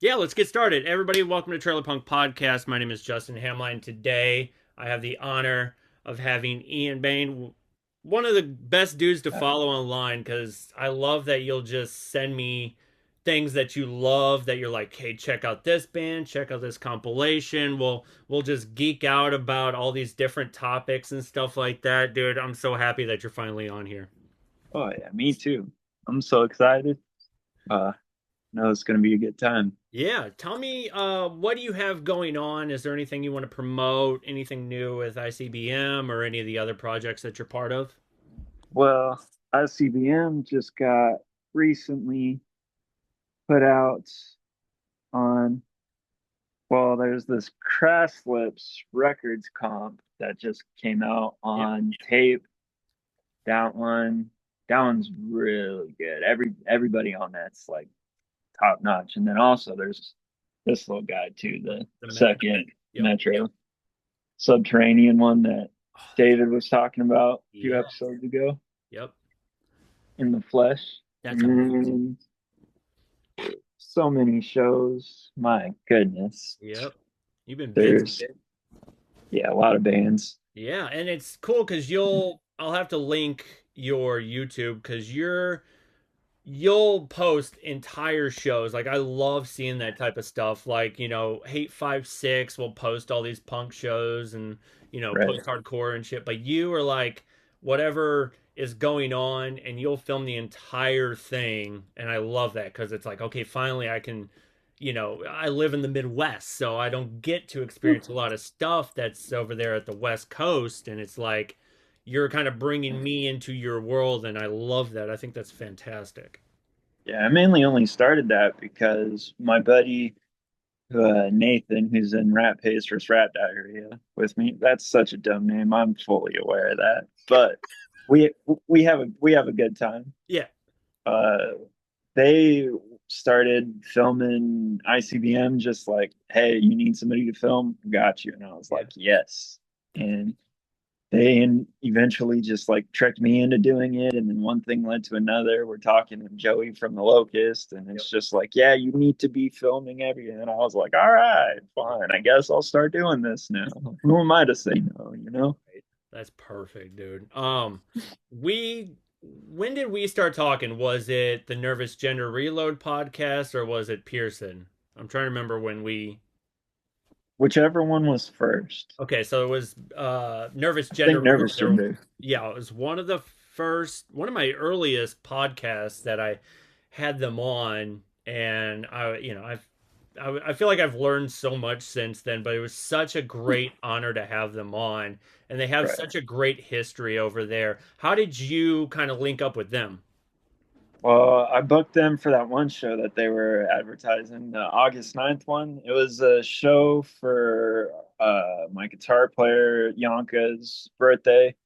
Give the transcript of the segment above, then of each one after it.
Yeah, let's get started. Everybody, welcome to Trailer Punk Podcast. My name is Justin Hamline. Today, I have the honor of having Ian Bain, one of the best dudes to follow online, because I love that you'll just send me things that you love, that you're like, hey, check out this band, check out this compilation. We'll just geek out about all these different topics and stuff like that. Dude, I'm so happy that you're finally on here. Oh yeah, me too. I'm so excited. Uh, know it's gonna be a good time. Yeah, tell me, what do you have going on? Is there anything you want to promote? Anything new with ICBM or any of the other projects that you're part of? Well, ICBM just got recently put out on. Well, there's this Crash Lips Records comp that just came out Yeah. on tape. That one, that one's really good. Everybody on that's like top notch. And then also there's this little guy too, the The Metro. second Yep. Metro subterranean one that Oh, David was talking about a few yeah. episodes ago Yep. in the flesh. That's amazing. And so many shows. My goodness. Yep. You've been busy. There's yeah, a lot of bands. Yeah, and it's cool because I'll have to link your YouTube because you'll post entire shows. Like I love seeing that type of stuff. Like, Hate 5 6 will post all these punk shows and, Right. post hardcore and shit. But you are like whatever is going on and you'll film the entire thing. And I love that because it's like, okay, finally I can, I live in the Midwest, so I don't get to experience a lot of stuff that's over there at the West Coast. And it's like, you're kind of bringing me into your world, and I love that. I think that's fantastic. Yeah, I mainly only started that because my buddy Nathan, who's in Rat Pace vs. Rat Diarrhea with me. That's such a dumb name. I'm fully aware of that. But we we have a good time. Yeah. Uh, they started filming ICBM just like, hey, you need somebody to film? Got you. And I was Yeah. like, yes. And they eventually just like tricked me into doing it. And then one thing led to another. We're talking to Joey from the Locust, and Yep. it's just like, yeah, you need to be filming everything. And I was like, all right, fine. I guess I'll start doing this now. Who am I to say no, you know? Right. That's perfect, dude. We when did we start talking? Was it the Nervous Gender Reload podcast or was it Pearson? I'm trying to remember when we. Whichever one was first. Okay, so it was Nervous I think Gender Nervous Reload. Gender. Yeah, it was one of my earliest podcasts that I had them on, and I feel like I've learned so much since then, but it was such a great honor to have them on, and they have Right. such a great history over there. How did you kind of link up with them? Well, I booked them for that one show that they were advertising, the August 9th one. It was a show for my guitar player Yanka's birthday,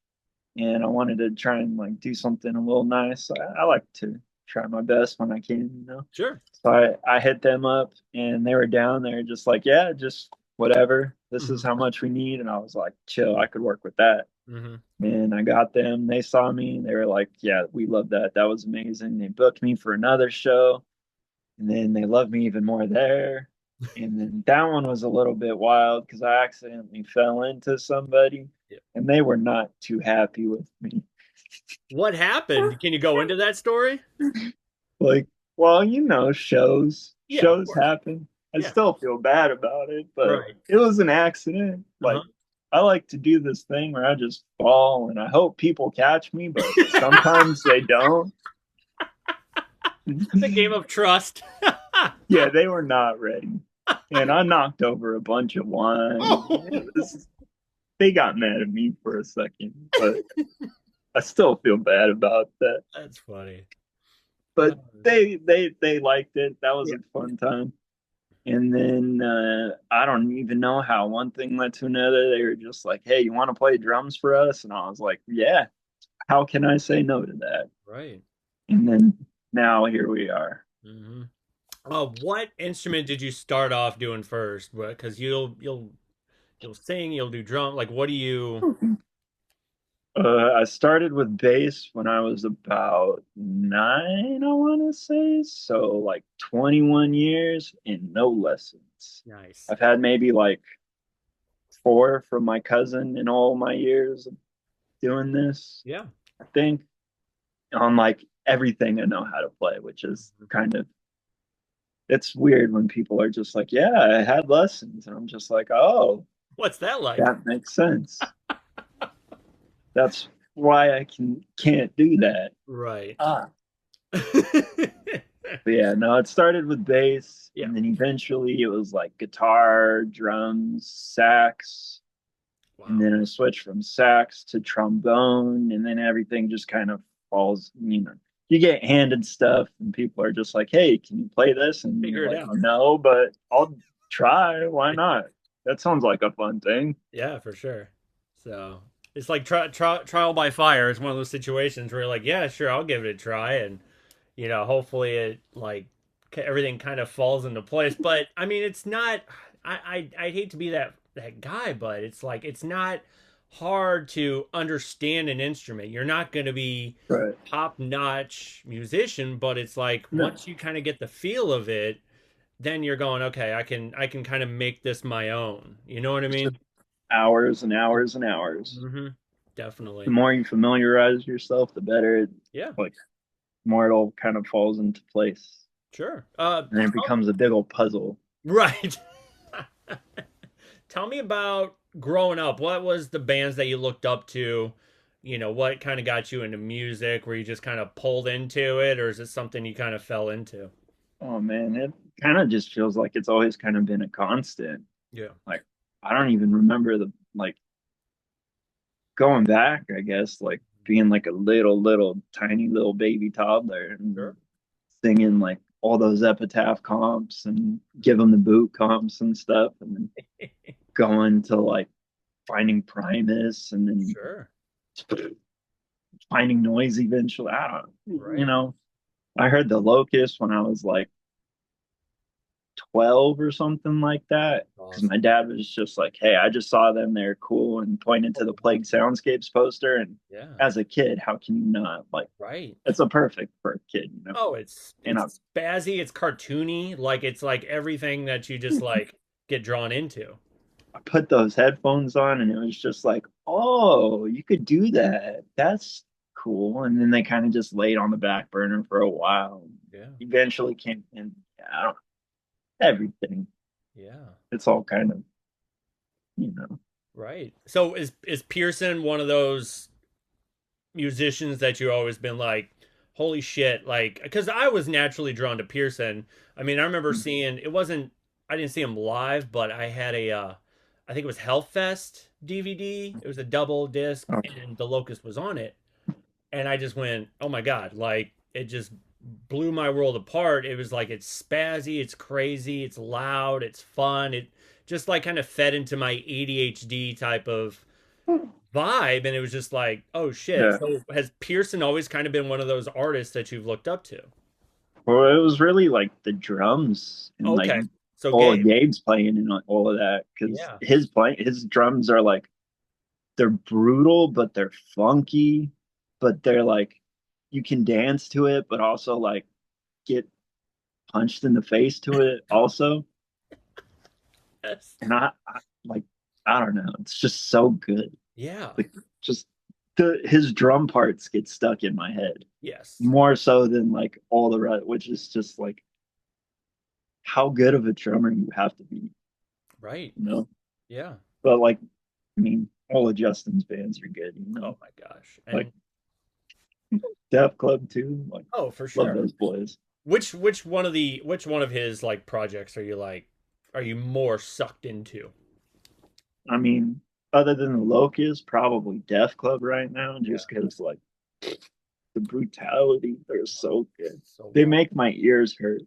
and I wanted to try and like do something a little nice. I like to try my best when I can. Sure. So I hit them up, and they were down there just like, yeah, just whatever. This is Hmm. how much we need, and I was like, chill, I could work with that. Hmm. And I got them. They saw me. They were like, "Yeah, we love that. That was amazing." They booked me for another show, and then they loved me even more there. And then that one was a little bit wild because I accidentally fell into somebody, Yeah. and they were not too happy with me. What happened? Can you go into that story? Like, well, shows Yeah, of shows course. happen. I Yeah. still feel bad about it, but Right. it was an accident. Uh-huh. Like, I like to do this thing where I just fall, and I hope people catch me, but sometimes they don't. It's a game of trust. Yeah, they were not ready. And I knocked over a bunch of wine. Oh, They got mad at me for a second, but I still feel bad about that. that's funny. Uh, But they liked it. That was yeah. a fun time. And then I don't even know how one thing led to another. They were just like, "Hey, you want to play drums for us?" And I was like, "Yeah. How can I say no to that?" Right. And then now here we are. Hmm. What instrument did you start off doing first? Because you'll sing, you'll do drum. Like, what do you? I started with bass when I was about 9, I want to say. So like 21 years and no lessons. Nice. I've had maybe like 4 from my cousin in all my years of doing this, Yeah. I think, on like everything I know how to play, which is Mhm. kind of, it's weird when people are just like, yeah, I had lessons. And I'm just like, oh, What's that like? that makes sense. That's why I can't do that. Right. Ah. But yeah, no, it started with bass, Yeah. and then eventually it was like guitar, drums, sax, and Wow. then I switched from sax to trombone, and then everything just kind of falls, you get handed stuff, and people are just like, "Hey, can you play this?" And you're Figure it like, out. "Oh no, but I'll try. Why not? That sounds like a fun thing." Yeah, for sure. So it's like trial by fire. It's one of those situations where you're like, yeah, sure, I'll give it a try, and hopefully it like everything kind of falls into place. But I mean, it's not. I hate to be that guy, but it's like it's not hard to understand an instrument. You're not going to be Right. top notch musician, but it's like No, once you kind of get the feel of it, then you're going, okay, I can kind of make this my own. You know what I it's just mean? hours and hours and hours. Hmm. The Definitely. more you familiarize yourself, the better. Yeah, Like, more it all kind of falls into place, sure. and then it becomes a big old puzzle. Right. Tell me about growing up. What was the bands that you looked up to? What kind of got you into music? Were you just kind of pulled into it, or is it something you kind of fell into? Oh man, it kind of just feels like it's always kind of been a constant. Yeah. Like, I don't even remember the like going back, I guess, like being like a little tiny little baby toddler and Sure. singing like all those epitaph comps and give them the boot comps and stuff, and then going to like finding Primus and then Sure. finding noise eventually. I don't, Right. I heard the Locust when I was like 12 or something like that. Because my Awesome. dad was just like, hey, I just saw them. They're cool. And pointed to Oh, the wow. Plague Soundscapes poster. And Yeah. as a kid, how can you not? Like, Right. it's a perfect for a kid. Oh, it's And it's spazzy, it's cartoony, like it's like everything that you just like get drawn into. I put those headphones on and it was just like, oh, you could do that. That's cool. And then they kind of just laid on the back burner for a while. Yeah. Eventually came in, I don't everything. Yeah. It's all kind of, you know, Right. So is Pearson one of those musicians that you've always been like, holy shit, like because I was naturally drawn to Pearson. I mean, I remember seeing it wasn't I didn't see him live, but I had a I think it was Hellfest DVD. It was a double disc oh, and The Locust was on it. And I just went, "Oh my god, like it just blew my world apart." It was like it's spazzy, it's crazy, it's loud, it's fun. It just like kind of fed into my ADHD type of vibe, and it was just like, oh shit. yeah. So has Pearson always kind of been one of those artists that you've looked up to? Well, it was really like the drums and like Okay. So all of Gabe. Gabe's playing and like, all of that because Yeah. his drums are like they're brutal, but they're funky, but they're like you can dance to it, but also like get punched in the face to it also. Yes. And I like I don't know, it's just so good. Yeah. Like just the his drum parts get stuck in my head Yes. more so than like all the rest, which is just like how good of a drummer you have to be, Right. you know. Yeah. But like, I mean, all of Justin's bands are good. Oh my gosh. Like And Def Club too. Like, oh, for love sure. those boys. Which one of his like projects are you more sucked into? I mean, other than the Locust, probably Def Club right now, Yeah. just because like the brutality, they're Oh, so good. so They wild. make my ears hurt.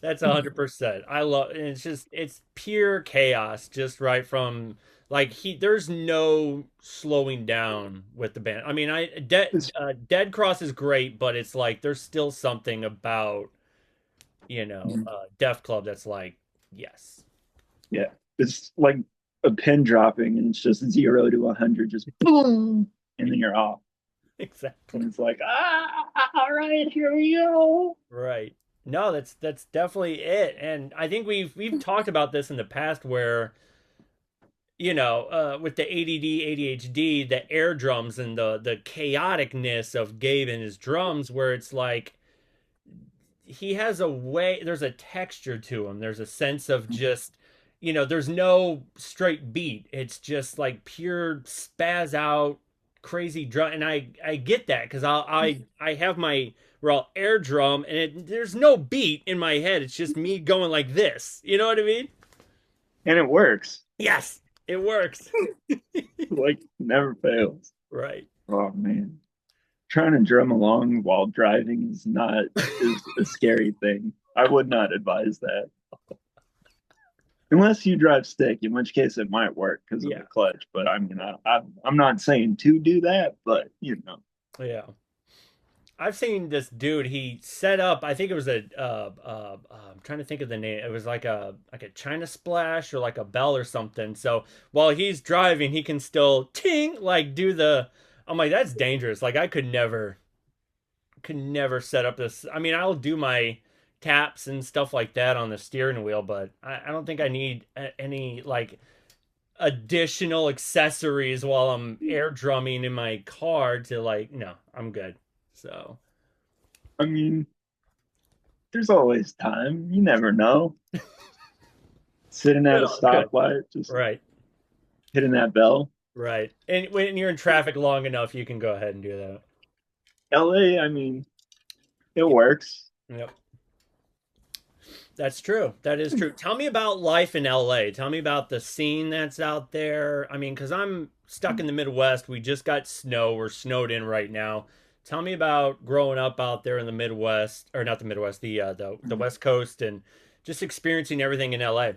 That's 100%. I love and it's pure chaos just right from like he there's no slowing down with the band. I mean, Dead Cross is great, but it's like there's still something about, Def Club that's like yes. Yeah, it's like a pin dropping and it's just 0 to 100, just boom, and then you're off. Exactly. And it's like, all right, here we go. Right. No, that's definitely it. And I think we've talked about this in the past where, with the ADD, ADHD, the air drums and the chaoticness of Gabe and his drums, where it's like he has a way, there's a texture to him. There's a sense of just, there's no straight beat. It's just like pure spaz out crazy drum. And I get that because I have my raw air drum and there's no beat in my head. It's just me going like this. You know what I mean? And it works. Yes, it works. Like never fails. Right. Oh man. Trying to drum along while driving is a scary thing. I would not advise that. Unless you drive stick, in which case it might work because of the Yeah. clutch. But I mean, I'm not saying to do that, but Yeah. I've seen this dude. He set up. I think it was I'm trying to think of the name. It was like a China splash or like a bell or something. So while he's driving, he can still ting like do the. I'm like that's dangerous. Like I could never set up this. I mean, I'll do my taps and stuff like that on the steering wheel, but I don't think I need any like additional accessories while I'm air drumming in my car to like. No, I'm good. So. I mean, there's always time. You never know. Sitting at a Good. stoplight, just Right. hitting that bell. Right. And when you're in traffic long enough, you can go ahead and do that. LA, I mean, it Yep. works. Yep. That's true. That is true. Tell me about life in LA. Tell me about the scene that's out there. I mean, because I'm stuck in the Midwest. We just got snow. We're snowed in right now. Tell me about growing up out there in the Midwest, or not the Midwest, the West Coast, and just experiencing everything in LA.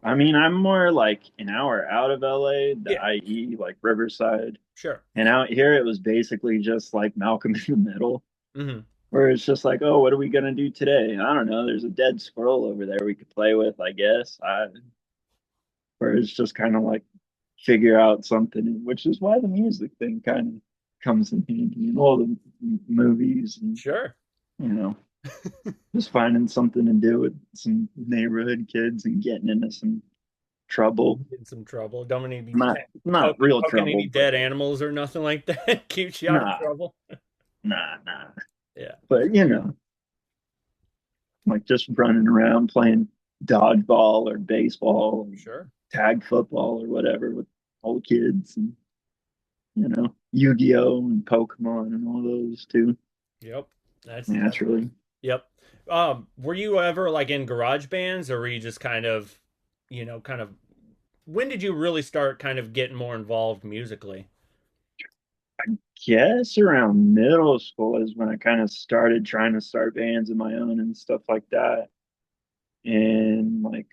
I mean, I'm more like an hour out of LA, the Yeah, IE, like Riverside. sure. And out here, it was basically just like Malcolm in the Middle, Hmm. where it's just like, oh, what are we gonna do today? I don't know. There's a dead squirrel over there we could play with, I guess. Where it's just kind of like figure out something, which is why the music thing kind of comes in handy in all the movies and Sure. you know just finding something to do with some neighborhood kids and getting into some trouble. In some trouble. Don't need to be Not real poking any trouble, but dead animals or nothing like that. Keeps you out of nah, trouble. nah. Yeah, But like just running around playing dodgeball or baseball or sure. tag football or whatever with all the kids and Yu-Gi-Oh and Pokemon and all those too. Yep. That's Naturally. yep. Were you ever like in garage bands or were you just kind of when did you really start kind of getting more involved musically? Guess around middle school is when I kind of started trying to start bands of my own and stuff like that. And like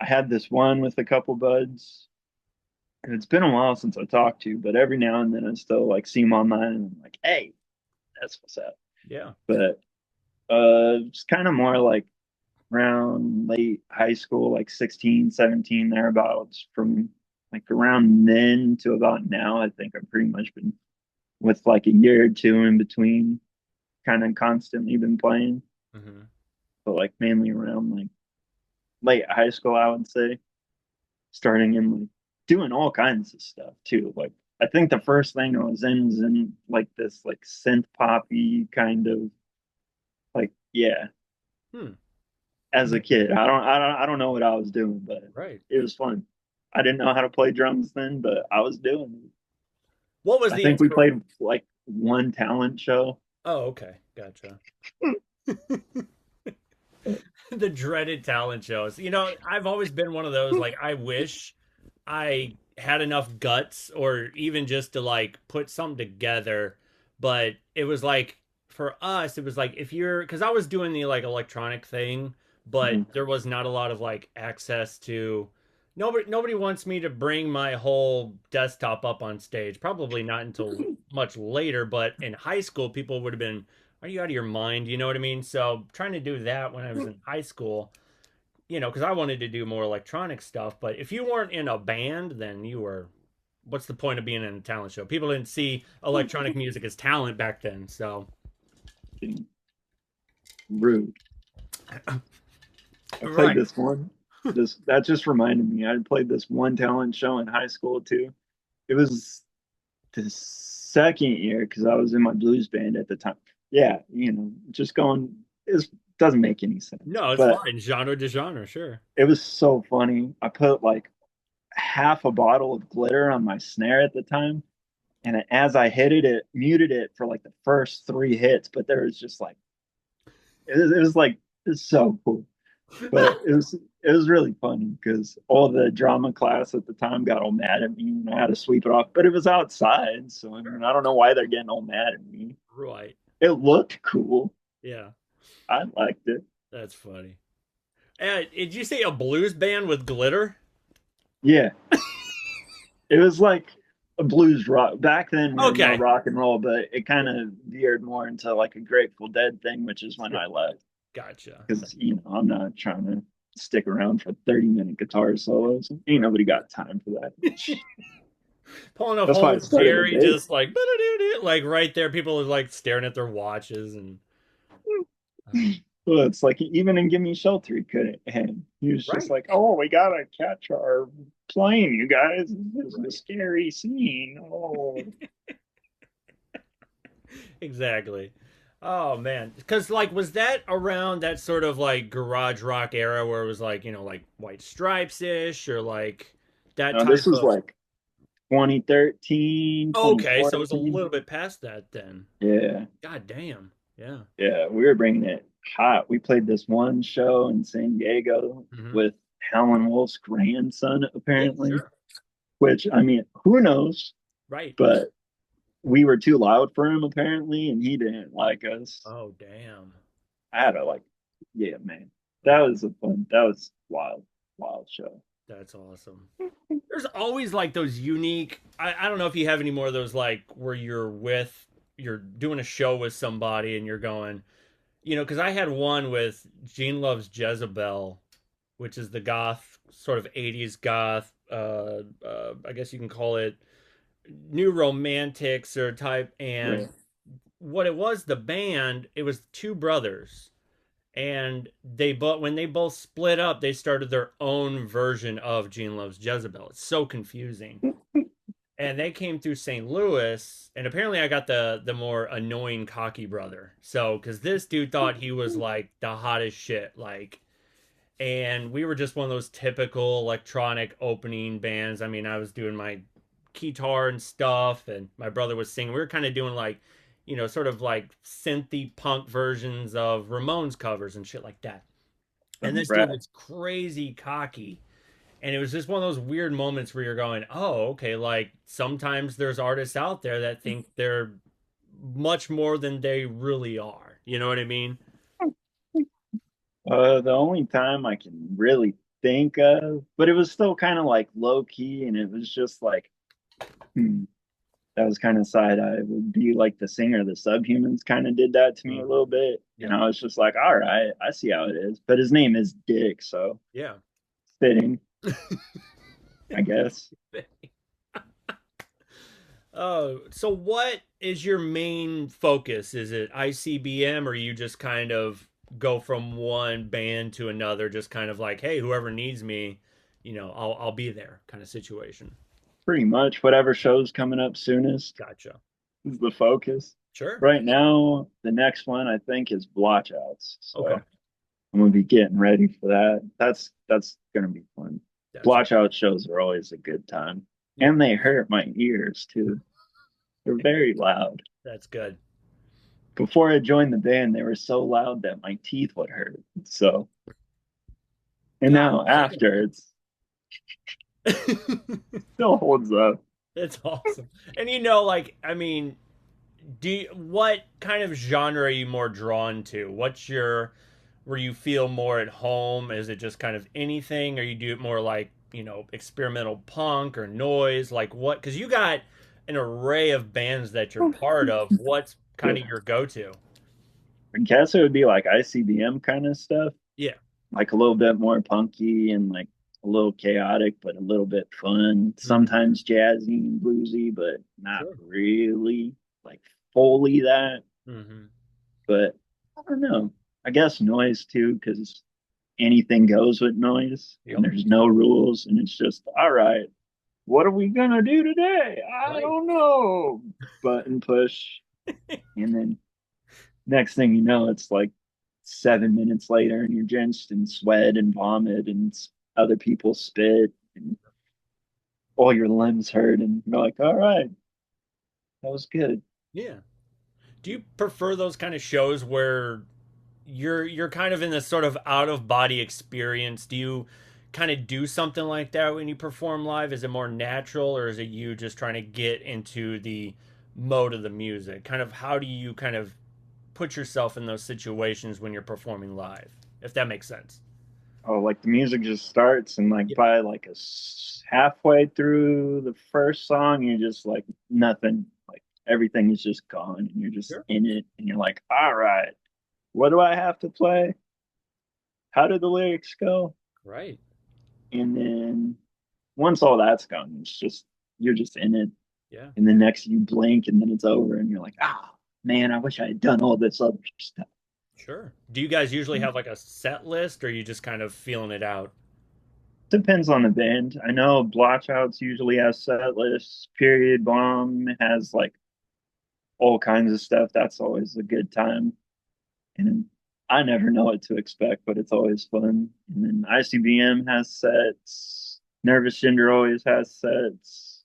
I had this one with a couple buds. And it's been a while since I talked to, but every now and then I still like see them online and I'm like, hey, that's what's up. Yeah. But it's kind of more like around late high school, like 16, 17, thereabouts. From like around then to about now, I think I've pretty much been with like a year or two in between, kind of constantly been playing, Hmm. but like mainly around like late high school, I would say, starting in like doing all kinds of stuff too. Like I think the first thing I was in like this like synth poppy kind of like yeah. Hmm. As a kid, I don't know what I was doing, but Right. it was fun. I didn't know how to play drums then, but I was doing it. What was I the think we inspiration? played like one talent show. Oh, okay. Gotcha. The dreaded talent shows. I've always been one of those like I wish I had enough guts or even just to like put something together, but it was like for us it was like if you're cuz I was doing the like electronic thing, but Mhm. there was not a lot of like access to nobody wants me to bring my whole desktop up on stage. Probably not until much later, but in high school people would have been are you out of your mind? You know what I mean? So trying to do that when I was in high school, because I wanted to do more electronic stuff. But if you weren't in a band, then you were. What's the point of being in a talent show? People didn't see electronic music as talent back then. So, Rude. I played right. this one. This that just reminded me. I played this one talent show in high school too. It was the second year because I was in my blues band at the time. Yeah, just going. It doesn't make any sense, No, it's but fine. Genre to genre, sure. it was so funny. I put like half a bottle of glitter on my snare at the time, and as I hit it, it muted it for like the first three hits. But there was just like it was like it's so cool. But it was really funny because all the drama class at the time got all mad at me and I had to sweep it off. But it was outside, so I Sure. mean I don't know why they're getting all mad at me. Right. It looked cool. Yeah, I liked it. that's funny. Did you say a blues band with glitter? Yeah, it was like a blues rock. Back then we were more Okay. rock and roll, but it kind of veered more into like a Grateful Dead thing, which is when Sure. I left Gotcha. because I'm not trying to stick around for 30-minute guitar solos. Ain't Right. nobody got time for that. Pulling a That's why I whole started a Jerry, band. just like like right there. People are like staring at their watches and Well, it's like even in Give Me Shelter, he couldn't hang. He was just right, like, "Oh, we gotta catch our plane, you guys. This is a right, scary scene." Oh, exactly. Oh man, because like, was that around that sort of like garage rock era where it was like like White Stripes ish or like that no, this type was of? like 2013, Okay, so it was a 2014. little bit past that then. Yeah, God damn. Yeah. yeah, we were bringing it hot. We played this one show in San Diego Hmm. with Howlin' Wolf's grandson, Yeah. apparently. Sure. Which I mean, who knows? Right. But we were too loud for him apparently, and he didn't like us. Oh damn. I had to like, yeah, man. Right. That was wild, wild show. That's awesome. There's always like those unique. I don't know if you have any more of those like where you're doing a show with somebody and you're going, because I had one with Gene Loves Jezebel, which is the goth sort of 80s goth. I guess you can call it new romantics or type. Yeah. And what it was, the band, it was two brothers and when they both split up, they started their own version of Gene Loves Jezebel. It's so confusing. And they came through St. Louis, and apparently I got the more annoying cocky brother. So because this dude thought he was like the hottest shit, like, and we were just one of those typical electronic opening bands. I mean, I was doing my guitar and stuff, and my brother was singing. We were kind of doing like, sort of like synthy punk versions of Ramones covers and shit like that. And this dude Brad. was crazy cocky. And it was just one of those weird moments where you're going, oh, okay, like sometimes there's artists out there that think they're much more than they really are. You know what I mean? The only time I can really think of, but it was still kind of like low key, and it was just like, hmm, that was kind of side eye. Would be like the singer, the Subhumans, kind of did that to me a Mm, little bit, and yep. I was just like, all right, I see how it is. But his name is Dick, so Yeah. fitting, I guess. Oh, so what is your main focus? Is it ICBM or you just kind of go from one band to another, just kind of like, hey, whoever needs me, I'll be there kind of situation. Pretty much whatever show's coming up soonest Gotcha. is the focus. Sure. Right now, the next one I think is Blotchouts. So Okay. I'm gonna be getting ready for that. That's gonna be fun. That's all. Blotchout shows are always a good time. Yeah, And they hurt my ears too. They're very loud. that's good. Before I joined the band, they were so loud that my teeth would hurt. So and God now damn. after it's still holds up. That's awesome. And like, I mean, what kind of genre are you more drawn to? Where you feel more at home? Is it just kind of anything, or you do it more like, experimental punk or noise? Like what? Because you got an array of bands that you're part of. What's kind Yeah. of your go-to? I guess it would be like ICBM kind of stuff. Yeah. like a little bit more punky and like a little chaotic, but a little bit fun. Hmm. Sometimes jazzy and bluesy, but not Sure. really like fully that. Hmm. But I don't know. I guess noise too, because anything goes with noise and Yep. there's no rules and it's just all right. What are we gonna do today? I Right. don't know. Button push, and then next thing you know, it's like 7 minutes later, and you're drenched in sweat and vomit, and other people spit, and all your limbs hurt, and you're like, all right, that was good. Yeah. Do you prefer those kind of shows where you're kind of in this sort of out of body experience? Do you kind of do something like that when you perform live? Is it more natural, or is it you just trying to get into the mode of the music? Kind of how do you kind of put yourself in those situations when you're performing live, if that makes sense? Oh, like the music just starts, and like Yeah. by like halfway through the first song, you're just like nothing, like everything is just gone, and you're just Sure. in it, and you're like, all right, what do I have to play? How did the lyrics go? Right. And then once all that's gone, it's just you're just in it. Yeah. And then next you blink and then it's over and you're like, ah, man, I wish I had done all this other stuff. Sure. Do you guys usually have like a set list, or are you just kind of feeling it out? Depends on the band. I know Blotchouts usually has set lists. Period Bomb has like all kinds of stuff. That's always a good time. And I never know what to expect, but it's always fun. And then ICBM has sets. Nervous Gender always has sets.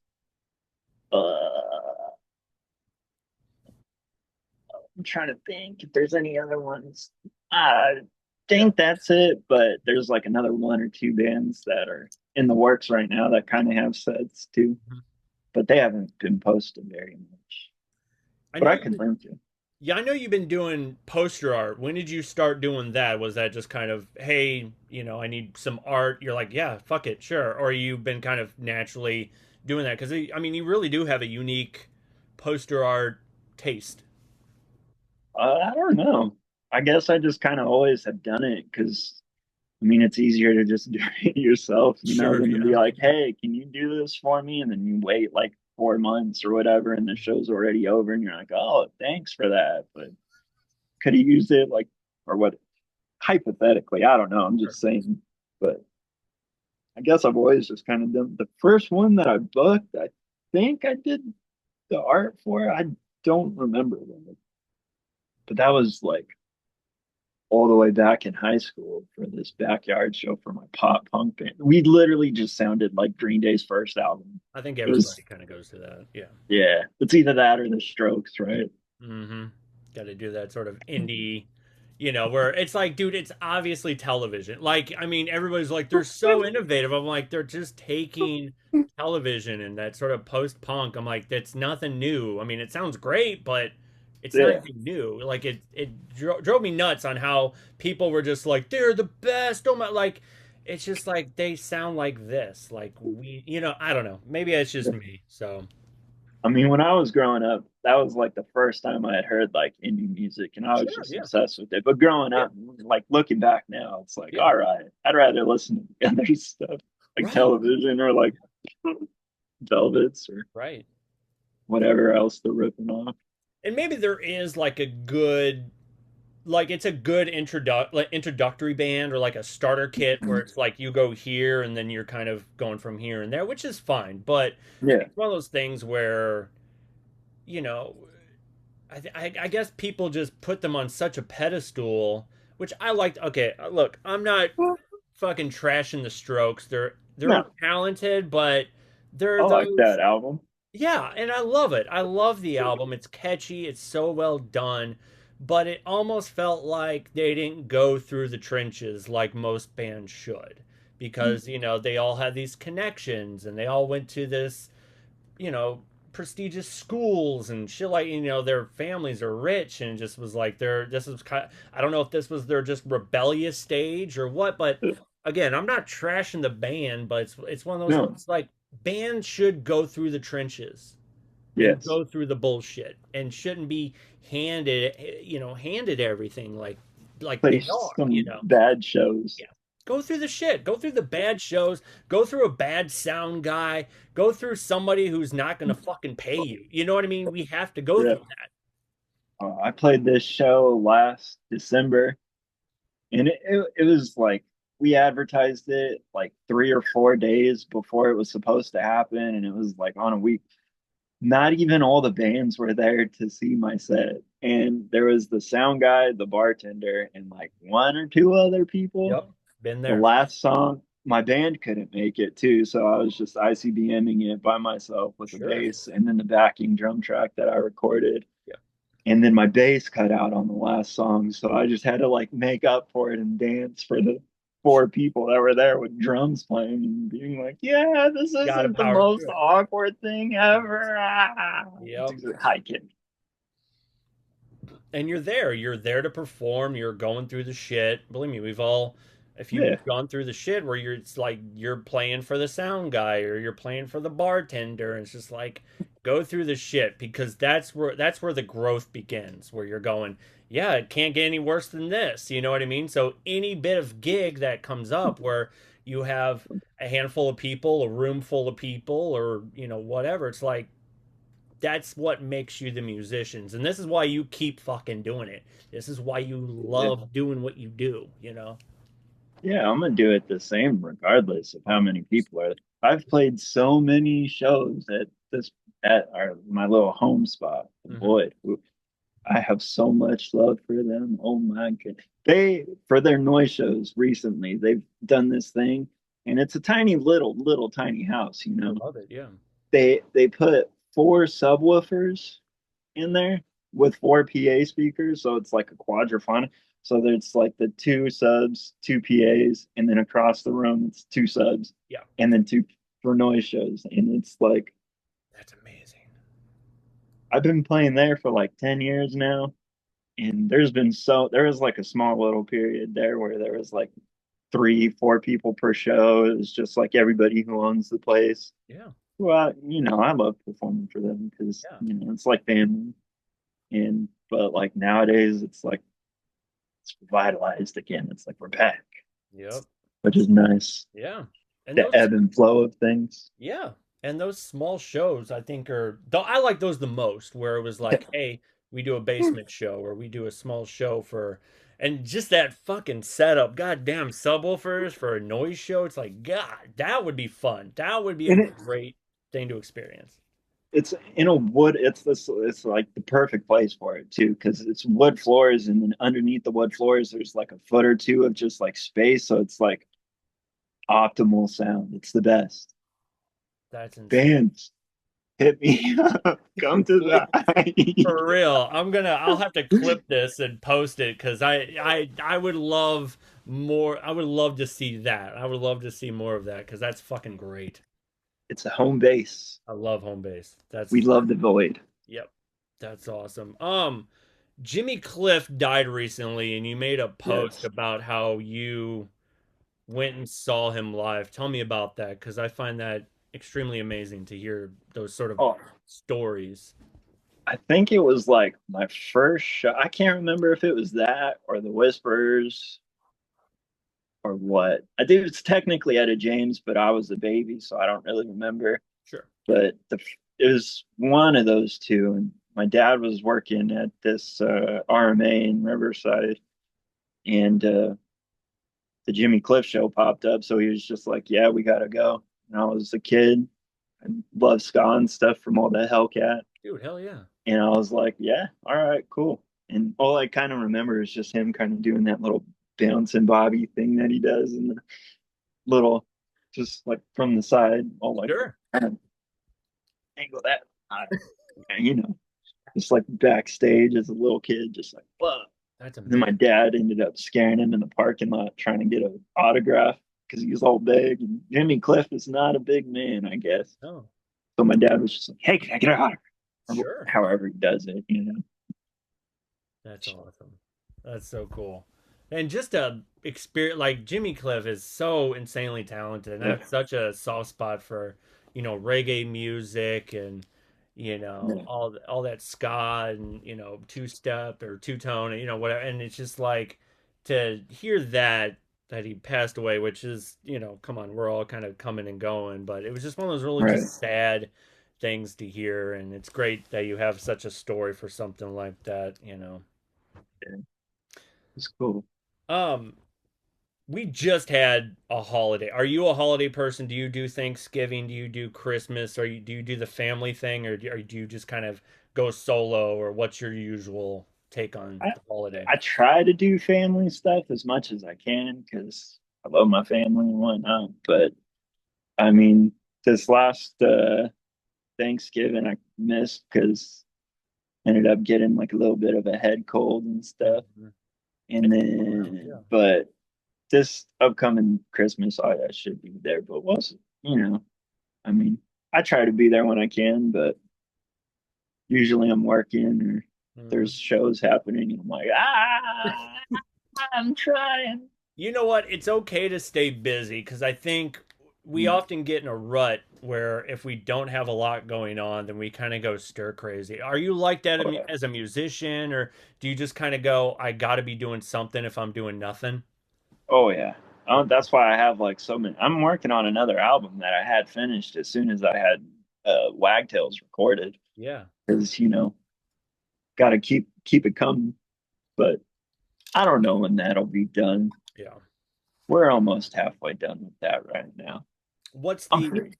I'm trying to think if there's any other ones. I Yeah. think that's it, but there's like another one or two bands that are in the works right now that kind of have sets too, but they haven't been posted very much. I But know I you've can been, link you. yeah, I know you've been doing poster art. When did you start doing that? Was that just kind of, hey, I need some art? You're like, yeah, fuck it, sure. Or you've been kind of naturally doing that? Because, I mean, you really do have a unique poster art taste. I don't know. I guess I just kind of always have done it because I mean it's easier to just do it yourself, Sure, than to be yeah. like, hey, can you do this for me? And then you wait like 4 months or whatever, and the show's already over, and you're like, oh, thanks for that, but could have used it like or what hypothetically, I don't know. I'm Sure. just saying, but I guess I've always just kind of done the first one that I booked. I think I did the art for. I don't remember when, but that was like all the way back in high school for this backyard show for my pop punk band. We literally just sounded like Green Day's first album. I think It was, everybody kind of goes to that. Yeah. yeah, it's either that or the Strokes, right? Mm-hmm. Got to do that sort of indie, where it's like, dude, it's obviously television. Like, I mean, everybody's like, they're so innovative. I'm like, they're just taking television and that sort of post punk. I'm like, that's nothing new. I mean, it sounds great, but it's not Yeah. anything new. Like, it drove me nuts on how people were just like, they're the best. Oh my, like, it's just like they sound like this. Like, I don't know. Maybe it's just me. So, I mean, when I was growing up, that was like the first time I had heard like indie music, and I was sure. just Yeah. obsessed with it. But growing Yeah. up, like looking back now, it's like, Yeah. all right, I'd rather listen to other stuff like Right. television or like Velvets or Right. whatever else they're ripping off. And maybe there is like a good, like it's a good introductory band or like a starter kit where it's like you go here and then you're kind of going from here and there, which is fine. But Yeah, it's one of those things where, you know I guess people just put them on such a pedestal, which I liked. Okay, look, I'm not fucking trashing the Strokes. They're no, talented, but I they're like those. that album. Yeah, and I love it. I love the album. It's catchy. It's so well done. But it almost felt like they didn't go through the trenches like most bands should. Because, they all had these connections and they all went to this, you know, prestigious schools and shit like, their families are rich and just was like this was kind of, I don't know if this was their just rebellious stage or what, but again, I'm not trashing the band, but it's one of those No, ones like bands should go through the trenches and yes, go through the bullshit and shouldn't be handed everything like like Play they are, you some know. bad shows. Yeah. Go through the shit. Go through the bad shows. Go through a bad sound guy. Go through somebody who's not going to fucking pay you. You know what I mean? We have to go Yeah. through that. I played this show last December, and it was like we advertised it like 3 or 4 days before it was supposed to happen, and it was like on a week. Not even all the bands were there to see my set. And there was the sound guy, the bartender, and like one or two other people. Yep. Been The there. last song, my band couldn't make it too, so I was just ICBMing it by myself with the Sure. bass and then the backing drum track that I recorded. Yeah. And then my bass cut out on the last song, so I just had to like make up for it and dance for the 4 people that were there with drums playing and being like, "Yeah, this Got to isn't the power most through it. awkward thing ever." Ah. Yep. Hi, kid. And you're there. You're there to perform. You're going through the shit. Believe me, we've all, if you've Yeah, gone through the shit where you're, it's like you're playing for the sound guy or you're playing for the bartender. And it's just like, go through the shit because that's where the growth begins, where you're going, yeah, it can't get any worse than this. You know what I mean? So any bit of gig that comes up where you have a handful of people, a room full of people, or, whatever, it's like, that's what makes you the musicians, and this is why you keep fucking doing it. This is why you yeah, love doing what you do. yeah. I'm gonna do it the same regardless of how many people are. I've played so many shows at our my little home spot. Hmm. Boy, I have so much love for them. Oh my god. They for their noise shows recently, they've done this thing and it's a tiny little tiny house, you I know. love it. Yeah. They put 4 subwoofers in there with 4 PA speakers, so it's like a quadraphonic. So there's like the 2 subs, 2 PAs, and then across the room it's 2 subs, Yeah. and then two for noise shows. And it's like That's amazing. I've been playing there for like 10 years now, and there was like a small little period there where there was like 3, 4 people per show. It was just like everybody who owns the place. Yeah. Well, I love performing for them because Yeah. it's like family. And but like nowadays, it's like it's revitalized again. It's like we're back, Yep. which is nice. Yeah. And The those ebb and flow of things. Yeah. And those small shows, I think, though I like those the most, where it was like, hey, we do a basement show or we do a small show and just that fucking setup, goddamn subwoofers for a noise show. It's like, God, that would be fun. That would be a And great thing to experience. it's in a wood. It's like the perfect place for it too, because it's wood floors, and then underneath the wood floors, there's like a foot or two of just like space. So it's like optimal sound. It's the best. That's insane. Bands, hit me up. Come to Please, the for real. I'll have to clip this and post it because I would love more. I would love to see that. I would love to see more of that because that's fucking great. It's a home base. I love home base. We love the void. Yep. That's awesome. Jimmy Cliff died recently and you made a post Yes. about how you went and saw him live. Tell me about that because I find that extremely amazing to hear those sort of Oh, stories. I think it was like my first show. I can't remember if it was that or the Whispers or what. I think it's technically Etta James, but I was a baby, so I don't really remember. Sure. But it was one of those two. And my dad was working at this RMA in Riverside, and the Jimmy Cliff show popped up. So he was just like, "Yeah, we gotta go." And I was a kid. I loved ska and stuff from all that Hellcat. Dude, hell yeah. And I was like, yeah, all right, cool. And all I kind of remember is just him kind of doing that little bouncing Bobby thing that he does and the little, just like from the side, all like, Sure. kind of angle that. I, you know, just like backstage as a little kid, just like, whoa. That's And then my amazing. dad ended up scaring him in the parking lot trying to get an autograph because he's all big. And Jimmy Cliff is not a big man, I guess. Oh, So my dad was just like, hey, can I get an autograph? Or sure. however he does it. That's awesome. That's so cool. And just a experience like Jimmy Cliff is so insanely talented, and Yeah. that's such a soft spot for, reggae music and Yeah. all that ska and two step or two tone, whatever. And it's just like to hear that he passed away, which is, come on, we're all kind of coming and going, but it was just one of those really Right. just sad things to hear, and it's great that you have such a story for something like that. Yeah, it's cool. Um, we just had a holiday. Are you a holiday person? Do you do Thanksgiving? Do you do Christmas? Do you do the family thing, or do you just kind of go solo, or what's your usual take on I the holiday? I try to do family stuff as much as I can because I love my family and whatnot. But I mean, this last Thanksgiving I missed because ended up getting like a little bit of a head cold and stuff. Mhm. And It's going around, yeah. then, but this upcoming Christmas, I should be there. But was I mean, I try to be there when I can, but usually I'm working or there's Mhm. shows happening, and I'm like, I'm trying. You know what? It's okay to stay busy because I think we often get in a rut where if we don't have a lot going on, then we kind of go stir crazy. Are you like that Oh, yeah. as a musician, or do you just kind of go, I got to be doing something if I'm doing nothing? Oh, yeah. That's why I have like so many. I'm working on another album that I had finished as soon as I had Wagtails recorded Yeah. because got to keep it coming. But I don't know when that'll be done. Yeah. We're almost halfway done with that right now. What's I'm the free.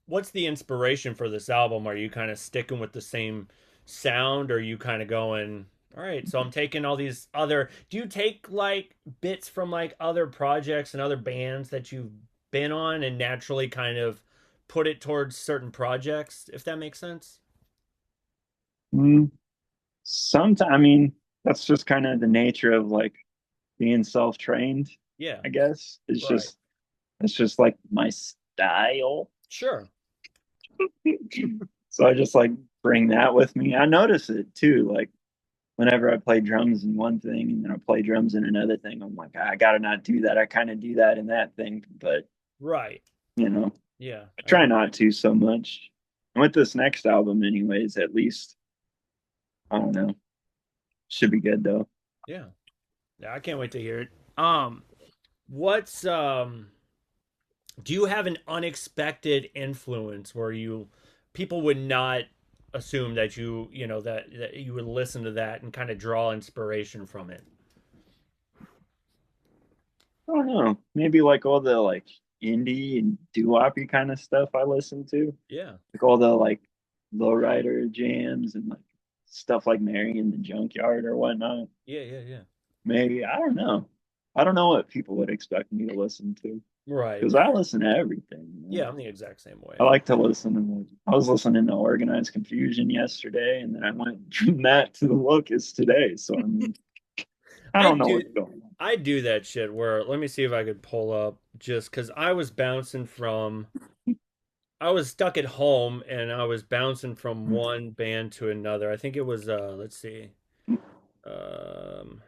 what's the inspiration for this album? Are you kind of sticking with the same sound, or are you kind of going, all right, so I'm taking all these other, do you take like bits from like other projects and other bands that you've been on and naturally kind of put it towards certain projects, if that makes sense? Mm, Sometimes, I mean, that's just kind of the nature of like being self-trained, Yeah. I guess. Right. It's just like my style. Sure. So I just like bring that with me. I notice it too. Like whenever I play drums in one thing and then I play drums in another thing, I'm like, I gotta not do that. I kind of do that in that thing, but Right. you know, Yeah. I I try get not to so much. And with this next album, anyways, at least I don't know. Should be good though. Yeah. Yeah, I can't wait to hear it. What's do you have an unexpected influence where you people would not assume that that you would listen to that and kind of draw inspiration from it? I don't know. Maybe like all the like indie and doo-woppy kind of stuff I listen to. Yeah. Like all the like lowrider jams and like stuff like Mary in the Junkyard or whatnot. Yeah, yeah, yeah. Maybe I don't know. I don't know what people would expect me to listen to Right. because I listen to everything. Yeah, I'm the exact same I way. like to listen to. I was listening to Organized Confusion yesterday, and then I went from that to the Locust today. So I mean, I I don't know do what's going on. I do that shit where let me see if I could pull up just cuz I was stuck at home and I was bouncing from one band to another. I think it was let's see. Um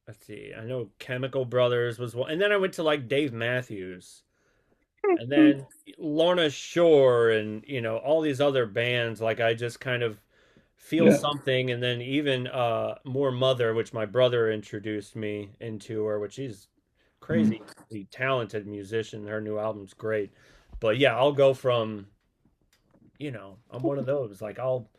let's see. I know Chemical Brothers was one, and then I went to like Dave Matthews, and then Lorna Shore, and all these other bands. Like I just kind of feel Yeah. something, and then even More Mother, which my brother introduced me into her, which she's Mm. crazy talented musician. Her new album's great, but yeah, I'll go from I'm one of those. Like I'll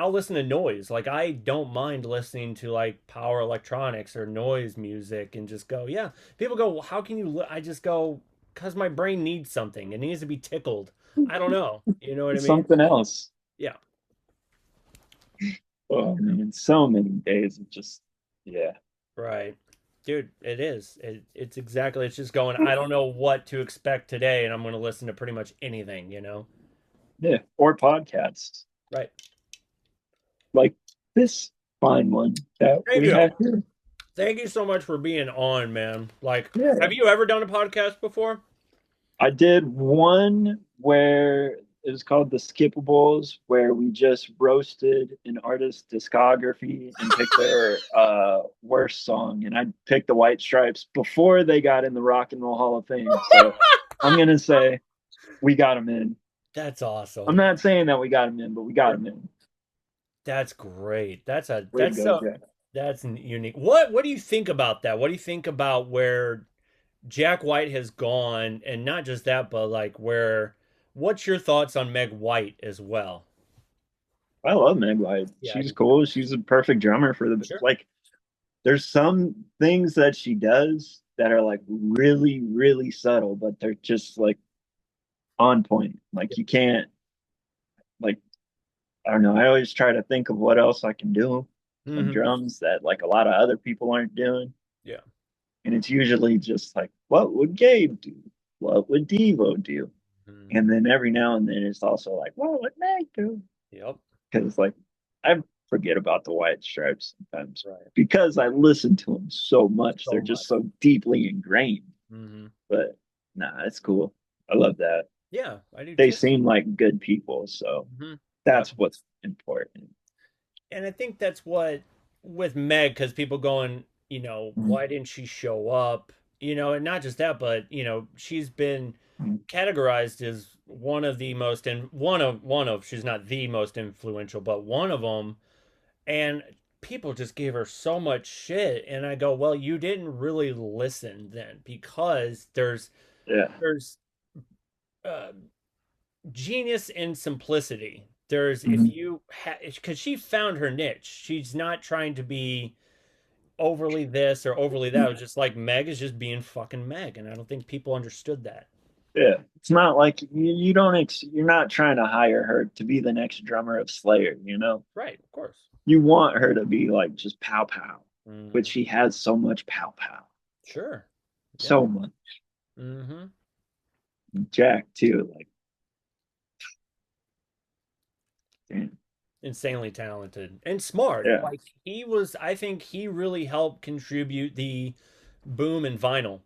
listen to noise. Like I don't mind listening to like power electronics or noise music and just go, yeah. People go, well, how can you I just go cuz my brain needs something. It needs to be tickled. I don't know. You know what I It's mean? something else. Yeah. Oh man, so many days of just yeah. Right. Dude, it is. It's exactly it's just going, I don't know what to expect today and I'm going to listen to pretty much anything. Yeah. Or podcasts Right. like this fine one that Hey, we Joe. have here. Thank you so much for being on, man. Like, Yeah. have you ever done a podcast before? I did one where it was called the Skippables, where we just roasted an artist's discography and picked their worst song. And I picked the White Stripes before they got in the Rock and Roll Hall of Fame. So I'm gonna say we got them in. That's I'm awesome. not saying that we got them in, but we got them in. That's great. Way to go, Jack. That's unique. What do you think about that? What do you think about where Jack White has gone, and not just that, but like where? What's your thoughts on Meg White as well? I love Meg White. Yeah, I She's do too. cool. She's a perfect drummer for the Sure. like. There's some things that she does that are like really, really subtle, but they're just like on point. Like you can't like I don't know. I always try to think of what else I can do on Hmm. drums that like a lot of other people aren't doing. Yeah. And it's usually just like, what would Gabe do? What would Devo do? Mhm. And then every now and then it's also like, what would Meg do? Yep. Because like I forget about the White Stripes sometimes Right. because I listen to them so much. So They're just much. so deeply ingrained. Hmm. But nah, it's cool. I love that. Yeah, I do They too. seem like good people, so Hmm. Yep. that's what's important. And I think that's what with Meg, because people going, why didn't she show up? And not just that, but she's been categorized as one of the most and one of she's not the most influential, but one of them. And people just gave her so much shit, and I go, well, you didn't really listen then, because Yeah. there's uh, genius in simplicity. There's if Mhm. you because she found her niche. She's not trying to be overly this or overly that. It was just like Meg is just being fucking Meg, and I don't think people understood that. Yeah. It's not like you don't you're not trying to hire her to be the next drummer of Slayer, you know? Right, of course. You want her to be like just pow pow, which Hmm. she has so much pow pow. Sure. Yeah. So much. Hmm. Jack too, like damn. Insanely talented and smart. Yeah. Like I think he really helped contribute the boom in vinyl,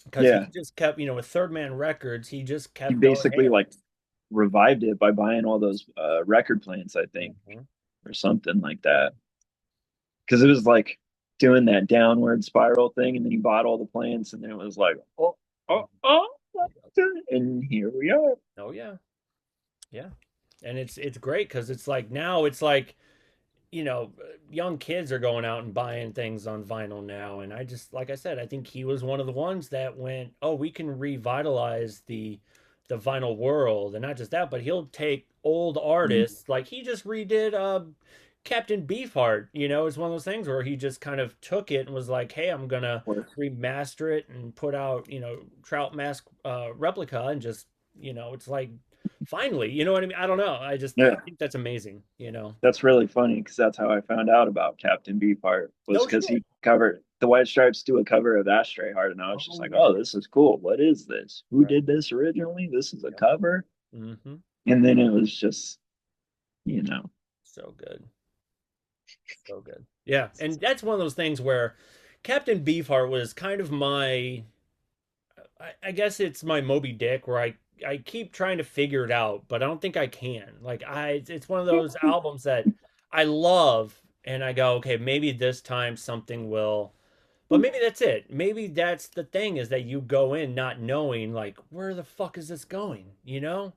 because he Yeah. just kept, with Third Man Records, he just He kept going basically ham. like revived it by buying all those record plants, I think, Hmm. or something like that. Because it was like doing that downward spiral thing, and then he bought all the plants, and then it was like, oh, oh, oh, and here we are. Oh yeah, yeah, and it's great because it's like now it's like young kids are going out and buying things on vinyl now, and I just like I said, I think he was one of the ones that went, oh, we can revitalize the vinyl world, and not just that, but he'll take old Mhm. artists like he just redid Captain Beefheart. It's one of those things where he just kind of took it and was like, hey, I'm gonna remaster it and put out Trout Mask replica, and just it's like finally, you know what I mean? I don't know, I Yeah, think that's amazing. that's really funny because that's how I found out about Captain Beefheart was No because shit. he covered the White Stripes do a cover of Ashtray Heart, and I was just Oh like, yeah. oh, this is cool. What is this? Who Right. did this originally? This is a Yep. cover. Mm-hmm. And then it was just, you know, So good. So good. Yeah. And that's one of those things where Captain Beefheart was kind of I guess it's my Moby Dick, where I keep trying to figure it out, but I don't think I can. Like it's one of those albums that I love, and I go, okay, maybe this time something will. But maybe that's it. Maybe that's the thing, is that you go in not knowing, like, where the fuck is this going? You know?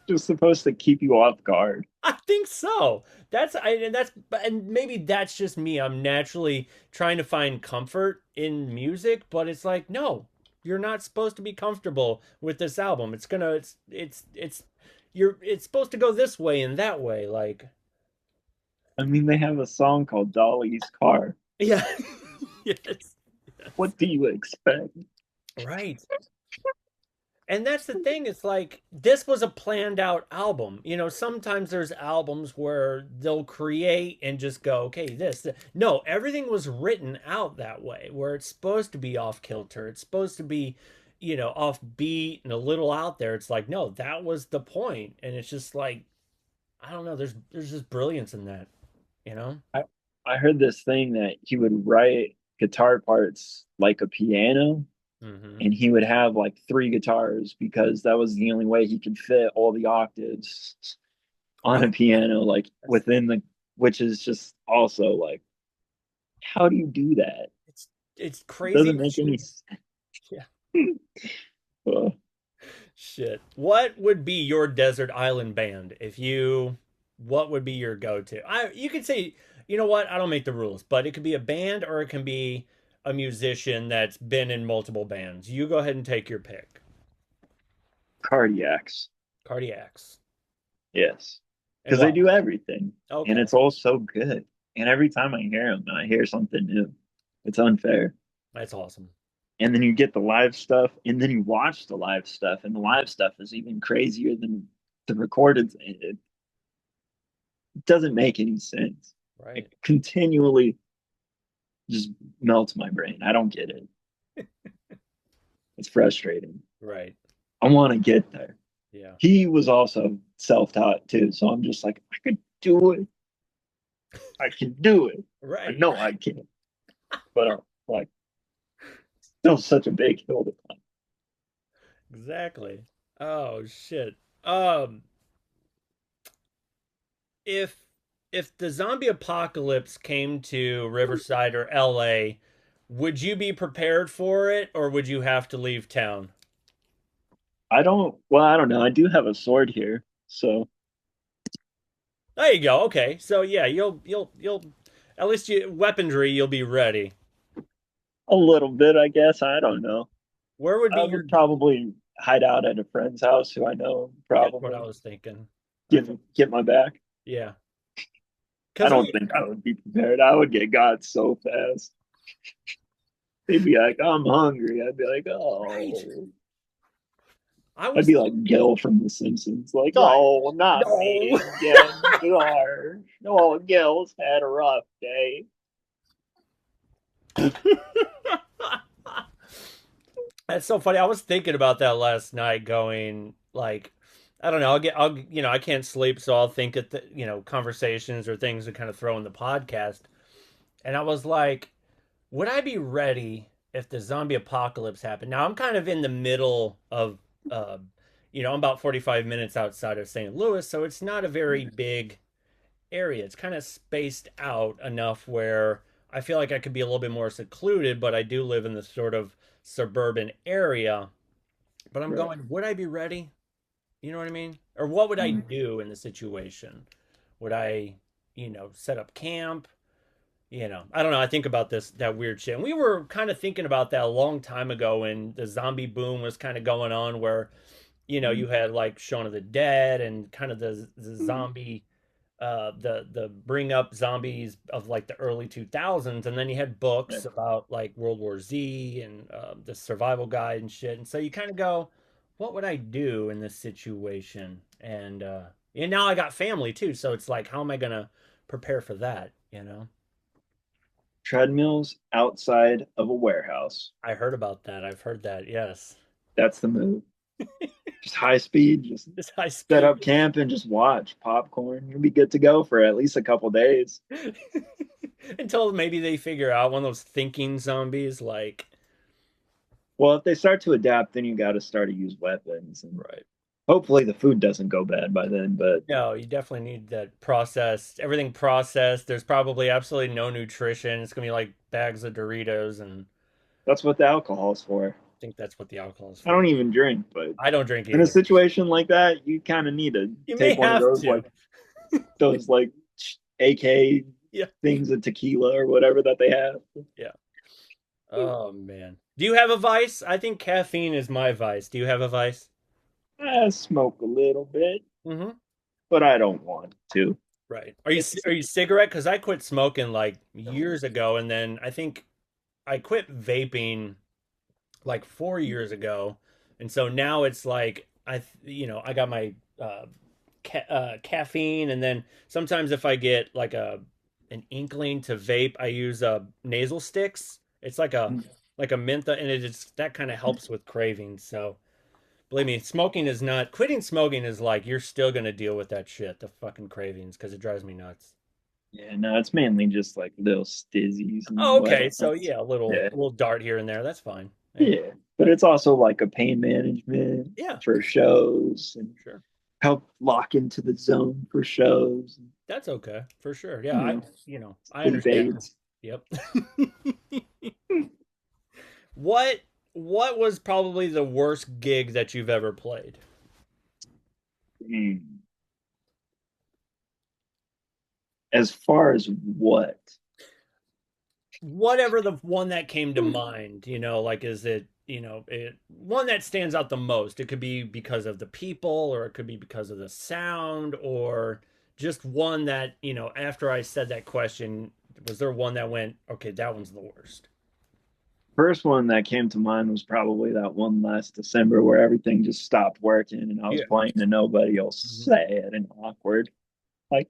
just supposed to keep you off guard. I think so. And maybe that's just me. I'm naturally trying to find comfort in music, but it's like, no, you're not supposed to be comfortable with this album. It's supposed to go this way and that way. Like, I mean, they have a song called Dolly's Car. yeah, yes, yes, What do you expect? right. And that's the thing. It's like this was a planned out album. Sometimes there's albums where they'll create and just go, okay, No, everything was written out that way, where it's supposed to be off kilter. It's supposed to be, off beat and a little out there. It's like, no, that was the point. And it's just like, I don't know. There's just brilliance in that, you know? I, I heard this thing that he would write guitar parts like a piano, Mm-hmm. and he would have like three guitars because that was the only way he could fit all the octaves on a Right. piano, like That's within the, which is just also like, how do you do that? it's it's It crazy doesn't as make any shit. sense. Yeah. Uh, Shit. What would be your desert island band if you? what would be your go-to? You could say, you know what, I don't make the rules, but it could be a band or it can be a musician that's been in multiple bands. You go ahead and take your pick. Cardiacs. Cardiacs. Yes. And Because they why? do everything. And Okay, it's all so good. And every time I hear them, I hear something new. It's unfair. that's awesome. And then you get the live stuff, and then you watch the live stuff, and the live stuff is even crazier than the recorded. It doesn't make any sense. It Right, continually just melts my brain. I don't get it. It's frustrating. right. I want to get there. Yeah, He was also self-taught too, so I'm just like, I could do it. I can do it. I right. know I can, but like, still such a big hill to climb. Exactly. Oh shit. Um, if if the zombie apocalypse came to Riverside or LA, would you be prepared for it or would you have to leave town? I don't. Well, I don't know. I do have a sword here, so There you go. Okay. So yeah, you'll at least you weaponry you'll be ready. a little bit, I guess. I don't know. Where would be I your would probably hide out at a friend's house who I know That's what I probably was thinking. I think get my back. yeah. I Cuz don't think I would be prepared. I would get got so fast. They'd be like, "I'm hungry." I'd be like, right. "Oh." I I'd was be like Gil from The Simpsons, like, right. "Oh, not No. me again, George. Oh, Gil's had a rough day." That's so funny. I was thinking about that last night going like I don't know, I can't sleep so I'll think of conversations or things to kind of throw in the podcast. And I was like, would I be ready if the zombie apocalypse happened? Now I'm kind of in the middle of uh I'm about 45 minutes outside of St. Louis, so it's not a very big area. It's kind of spaced out enough where I feel like I could be a little bit more secluded, but I do live in the sort of suburban area. But I'm Right. going, would I be ready? You know what I mean? Or what would I Mm. do in the situation? Would I, set up camp? I don't know. I think about that weird shit. And we were kind of thinking about that a long time ago when the zombie boom was kind of going on, where, you had like Shaun of the Dead and kind of the zombie the bring up zombies of like the early 2000s, and then you had Yeah. books about like World War Z and the survival guide and shit, and so you kind of go, what would I do in this situation? And now I got family too, so it's like, how am I gonna prepare for that? Treadmills outside of a warehouse. I heard about that. I've heard that. Yes. That's the move. Just high speed, just This high set speed. up camp and just watch popcorn. You'll be good to go for at least a couple days. Until maybe they figure out one of those thinking zombies like Well, if they start to adapt, then you got to start to use weapons, and right. hopefully the food doesn't go bad by then. But No, you definitely need that processed, everything processed. There's probably absolutely no nutrition. It's gonna be like bags of Doritos, and that's what the alcohol is for. I think that's what the alcohol is I for. don't even drink, but I don't drink in a either. situation like that, you kind of need to You may take one of have those to. those like AK Yeah, things of tequila or whatever that they have. yeah. Oh man. Do you have a vice? I think caffeine is my vice. Do you have a vice? I smoke a little bit, Mm-hmm. but I don't want to. Right. It's Are you cigarette? Because I quit smoking like years ago, and then I think I quit vaping like 4 years ago, and so now it's like I got my caffeine, and then sometimes if I get like an inkling to vape, I use nasal sticks. It's like a mentha, and it is that kind of helps with cravings. So believe me, smoking is not quitting smoking is like you're still gonna deal with that shit, the fucking cravings, because it drives me nuts. yeah, no, it's mainly just like little stizzies and Oh, okay, so whatnot. yeah, Yeah, a little dart here and there. That's fine. Yeah, yeah, but it's also like a pain management yeah, for shows and sure. help lock into the zone for shows. That's okay for sure. Yeah, You know, I sleep understand. aids. Yep. What what was probably the worst gig that you've ever played? Mm. As far as what? Whatever the one that came to mind, like is it, one that stands out the most? It could be because of the people, or it could be because of the sound, or just one that, after I said that question, was there one that went, okay, that one's the worst? First one that came to mind was probably that one last December where everything just stopped working and I was Yeah. playing and nobody else Mhm. sad and awkward. Like,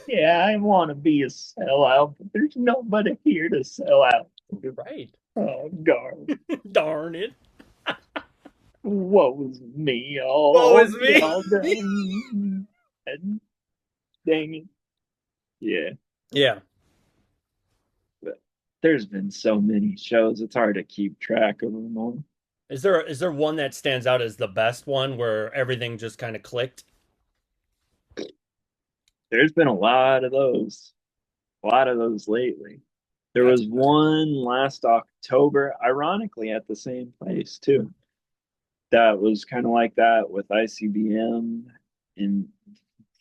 yeah, I want to be a sellout, but there's nobody here to sell out. Right. Oh, God. Darn it. What was me? Woe Oh, is me. y'all done. Dang it. Yeah. Yeah. But there's been so many shows, it's hard to keep track of them all. Is there one that stands out as the best one where everything just kind of clicked? There's been a lot of those lately. There That's was one last October, ironically, at the same place too. That was kind of like that with ICBM, and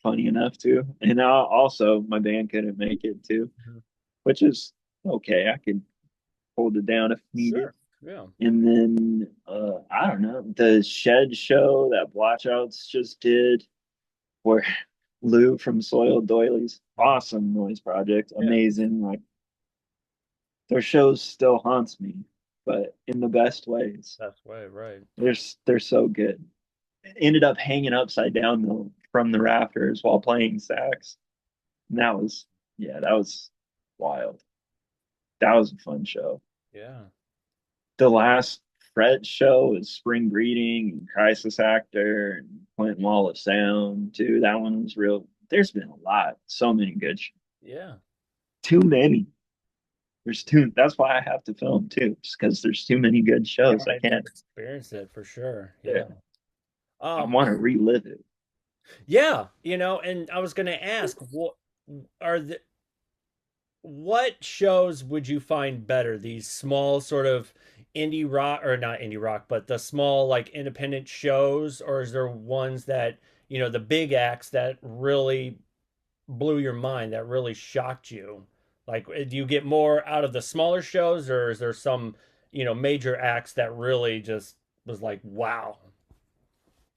funny enough too. And also, my band couldn't make it too, which is okay. I could hold it down if needed. sure. Yeah. And then I don't know, the Shed show that Blotchouts just did, where Lou from Soiled Doilies, Mhm. awesome noise project, Yeah. amazing. Like their shows still haunts me, but in the best ways. That's way right. They're so good. Ended up hanging upside down though from the rafters while playing sax. And that was, yeah, that was wild. That was a fun show. Yeah. The last Fred show was Spring Breeding and Crisis Actor and Clinton Wall of Sound too. That one was real. There's been a lot, so many good, Yeah. too many. There's too. That's why I have to film too, just because there's too many good shows. I Gotta can't. experience it for sure. Yeah, Yeah. I want to relive it. Yeah, and I was gonna ask, are the what shows would you find better? These small sort of indie rock, or not indie rock, but the small like independent shows, or is there ones that, the big acts that really blew your mind, that really shocked you? Like, do you get more out of the smaller shows, or is there some, major acts that really just was like, wow?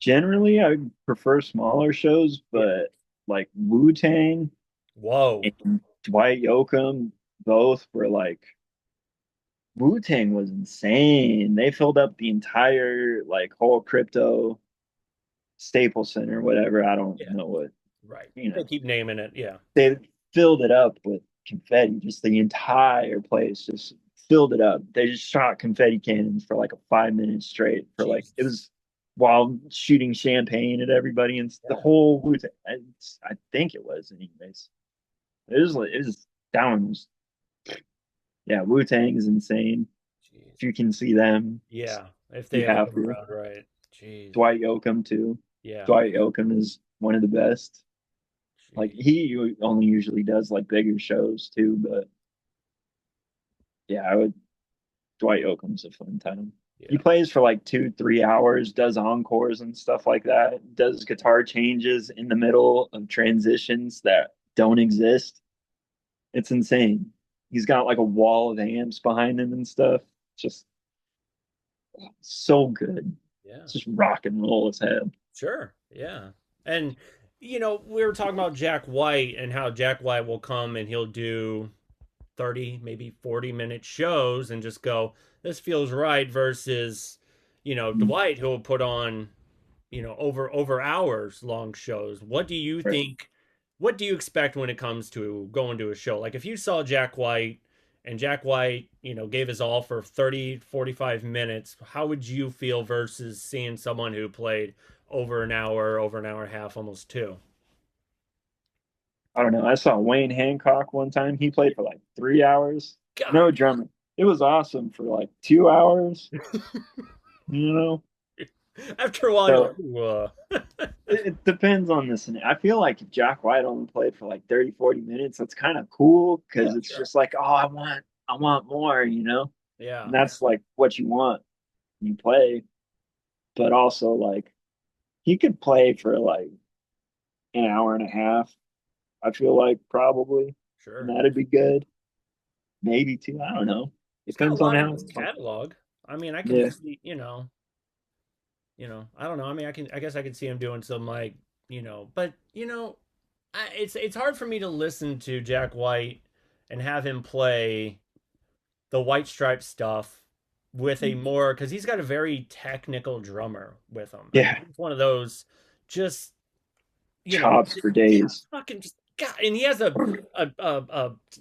Generally, I prefer smaller shows, Yeah. but like Wu Tang Whoa. and Dwight Yoakam, both were like Wu Tang was insane. They filled up the entire like whole crypto Staples Center, whatever. I don't Yeah. know what, Right. you They know. keep naming it. Yeah. They filled it up with confetti, just the entire place just filled it up. They just shot confetti cannons for like a 5 minutes straight for like it Jesus. was while shooting champagne at everybody and the Yeah. whole I think it was anyways. It was that one was yeah, Wu Tang is insane. Jeez. If you can see them, Yeah. If you they ever have come to. around, right. Jeez. Dwight Yoakam too. Yeah. Dwight Yoakam is one of the best. Like Jeez. he only usually does like bigger shows too, but yeah, I would. Dwight Yoakam's a fun time. He Yeah. plays for like 2, 3 hours, does encores and stuff like that, does guitar changes in the middle of transitions that don't exist. It's insane. He's got like a wall of amps behind him and stuff. Just so good. Yeah. It's just rock and roll as hell. Sure. Yeah. And, we were talking about Jack White and how Jack White will come and he'll do 30, maybe 40-minute shows and just go, this feels right, versus, Dwight, who will put on, over hours long shows. Right. What do you expect when it comes to going to a show? Like if you saw Jack White and Jack White, gave his all for 30, 45 minutes, how would you feel versus seeing someone who played over an hour and a half, almost two? I don't know. I saw Wayne Hancock one time. He played for like 3 hours. God. No drummer. It was awesome for like 2 hours, you know? After a while, you're So like, whoa. it depends on this. And I feel like if Jack White only played for like 30, 40 minutes, that's kind of cool Yeah, because it's sure. just like, oh, I want more, you know? And Yeah. that's like what you want when you play. But also like he could play for like an hour and a half. I feel like probably, and Sure. that'd be good. Maybe two. I don't know. He's got a Depends on lot in how his it's fun. catalog. I mean, I can Yeah, see, I don't know. I mean, I guess I could see him doing some like, but it's hard for me to listen to Jack White and have him play the White Stripe stuff with a more because he's got a very technical drummer with him. I mean, yeah. he's one of those just Chops for yeah, days. fucking just God. And he has a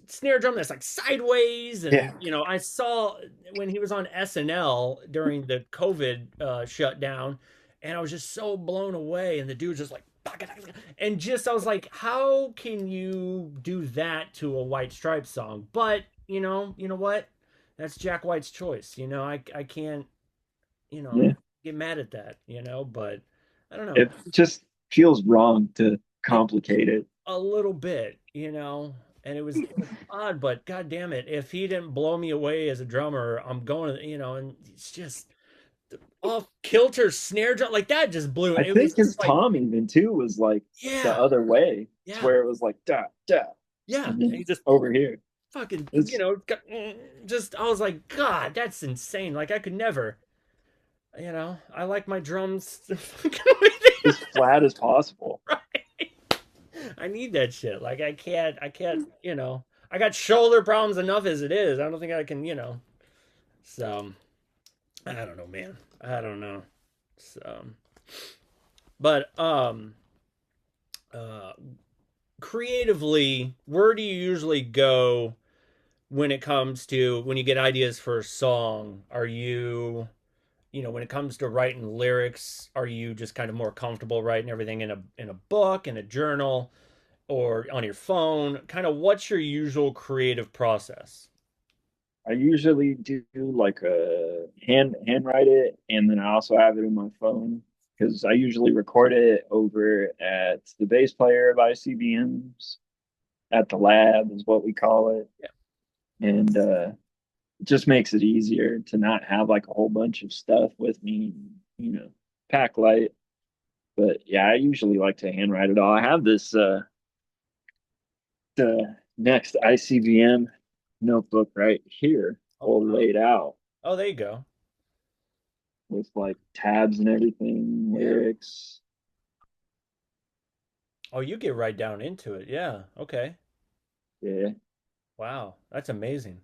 snare drum that's like sideways, Yeah, and I saw when he was on SNL during the COVID shutdown, and I was just so blown away. And the dude's just like, and just I was like, how can you do that to a White Stripes song? But you know what? That's Jack White's choice. I can't yeah. get mad at that. But I don't know. It just feels wrong to It complicate it. a little bit, and it was odd, but god damn it, if he didn't blow me away as a drummer, I'm going to, and it's just off kilter snare drum like that just blew I it. It was think his just like, tom even too was like the yeah, other way. It's yeah, where it was like da da, yeah, and and then he just over here. fucking, It's just I was like, God, that's insane. Like I could never, I like my drums the fucking way they as flat as possible. are. I need that shit. Like I can't, I got shoulder problems enough as it is. I don't think I can, So I don't know, man. I don't know. So, but uh, creatively, where do you usually go when it comes to when you get ideas for a song? Are you, when it comes to writing lyrics, are you just kind of more comfortable writing everything in a book, in a journal, or on your phone? Kind of what's your usual creative process? I usually do like a handwrite it, and then I also have it in my phone because I usually record it over at the bass player of ICBMs at the lab is what we call it, Yeah. and it just makes it easier to not have like a whole bunch of stuff with me, pack light. But yeah, I usually like to handwrite it all. I have this the next ICBM notebook right here, Oh all wow. laid out Oh, there you go. with like tabs and everything, Yeah. lyrics. Oh, you get right down into it. Yeah. Okay. Yeah, Wow. That's amazing.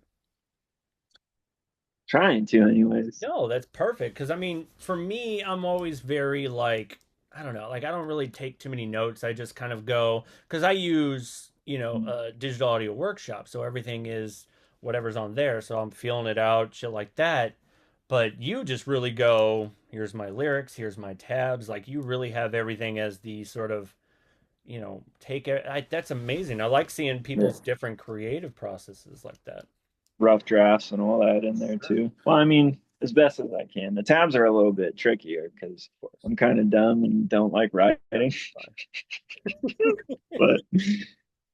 trying to, anyways. No, that's perfect. Because, I mean, for me, I'm always very like, I don't know, like I don't really take too many notes. I just kind of go, because I use, a digital audio workshop. So everything is whatever's on there. So I'm feeling it out, shit like that. But you just really go, here's my lyrics, here's my tabs. Like you really have everything as the sort of, take it. That's amazing. I like seeing Yeah. people's different creative processes like that. Rough drafts and all that in there Sure. too. Well, I mean, as best as I can. The tabs are a little bit trickier because Of course. I'm kind of dumb and don't like That's writing. fine. But